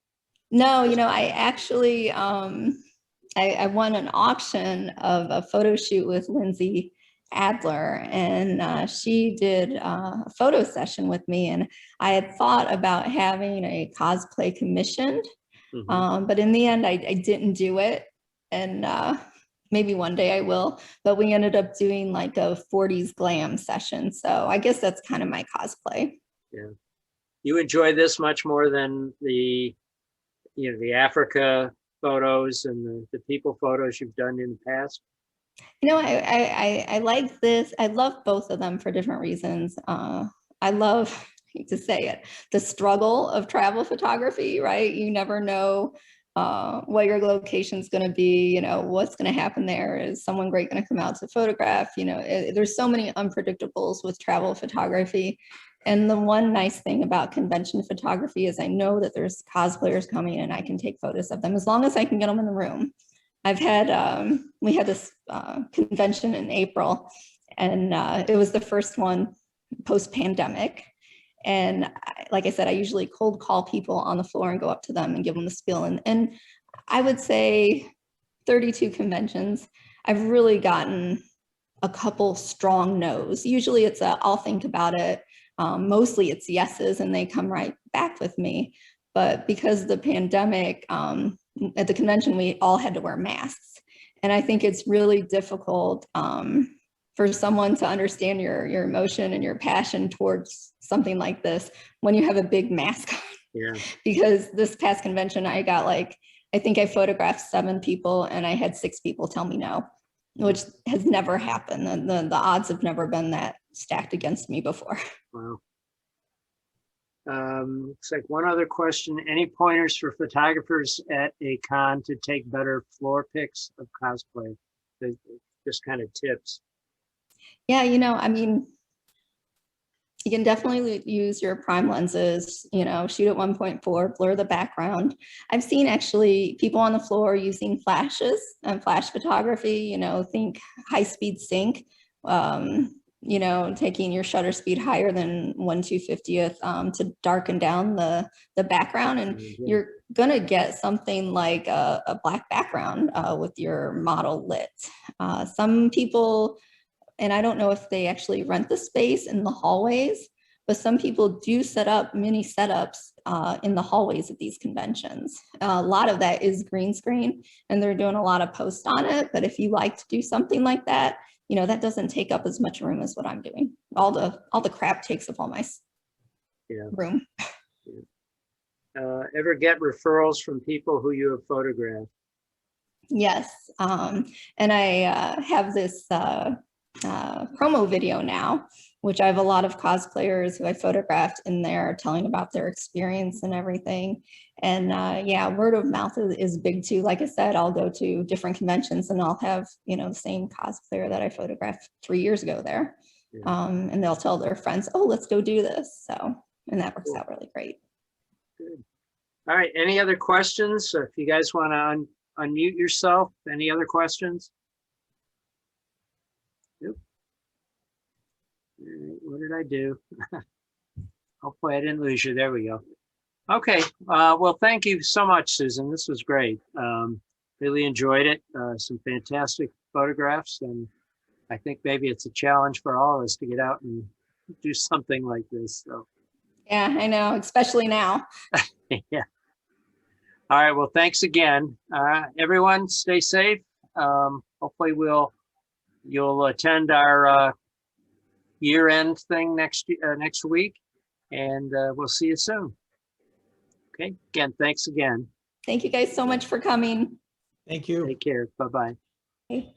No, I actually, I won an auction of a photo shoot with Lindsay Adler, and she did a photo session with me, and I had thought about having a cosplay commissioned, but in the end, I didn't do it, and maybe one day I will, but we ended up doing like a 40s glam session, so I guess that's kind of my cosplay. Yeah. You enjoy this much more than the Africa photos and the people photos you've done in the past? I like this. I love both of them for different reasons. I love, I hate to say it, the struggle of travel photography, right? You never know what your location's going to be, what's going to happen there. Is someone great going to come out to photograph? There's so many unpredictables with travel photography. And the one nice thing about convention photography is I know that there's cosplayers coming and I can take photos of them as long as I can get them in the room. I've had, we had this convention in April, and it was the first one post-pandemic. And like I said, I usually cold call people on the floor and go up to them and give them the spiel. And I would say 32 conventions, I've really gotten a couple strong no's. Usually it's I'll think about it. Mostly it's yeses and they come right back with me. But because of the pandemic, at the convention, we all had to wear masks. And I think it's really difficult for someone to understand your emotion and your passion towards something like this when you have a big mask on. Yeah. Because this past convention, I got I think I photographed 7 people and I had 6 people tell me no, which has never happened. The odds have never been that stacked against me before. Wow. Looks like one other question. Any pointers for photographers at a con to take better floor pics of cosplay? Just kind of tips. Yeah, I mean, you can definitely use your prime lenses, shoot at 1.4, blur the background. I've seen actually people on the floor using flashes and flash photography, think high-speed sync, taking your shutter speed higher than 1/250th to darken down the background, and you're gonna get something like a black background with your model lit. Some people, and I don't know if they actually rent the space in the hallways, but some people do set up mini setups in the hallways at these conventions. A lot of that is green screen, and they're doing a lot of posts on it. But if you like to do something like that, that doesn't take up as much room as what I'm doing. All the crap takes up all my room. Ever get referrals from people who you have photographed? Yes, and I have this promo video now, which I have a lot of cosplayers who I photographed in there telling about their experience and everything. And yeah, word of mouth is big too. Like I said, I'll go to different conventions and I'll have, the same cosplayer that I photographed 3 years ago there. Yeah. And they'll tell their friends, oh, let's go do this. So, and that works out really great. Good. All right. Any other questions? If you guys want to unmute yourself, any other questions? Nope. All right, what did I do? Hopefully I didn't lose you. There we go. Okay. Well, thank you so much, Susan. This was great. Really enjoyed it. Some fantastic photographs, and I think maybe it's a challenge for all of us to get out and do something like this. So. Yeah, I know, especially now. Yeah. All right. Well, thanks again. Everyone, stay safe. Hopefully you'll attend our year-end thing next week, and we'll see you soon. Okay. Again, thanks again. Thank you guys so much for coming. Thank you. Take care. Bye-bye. Okay.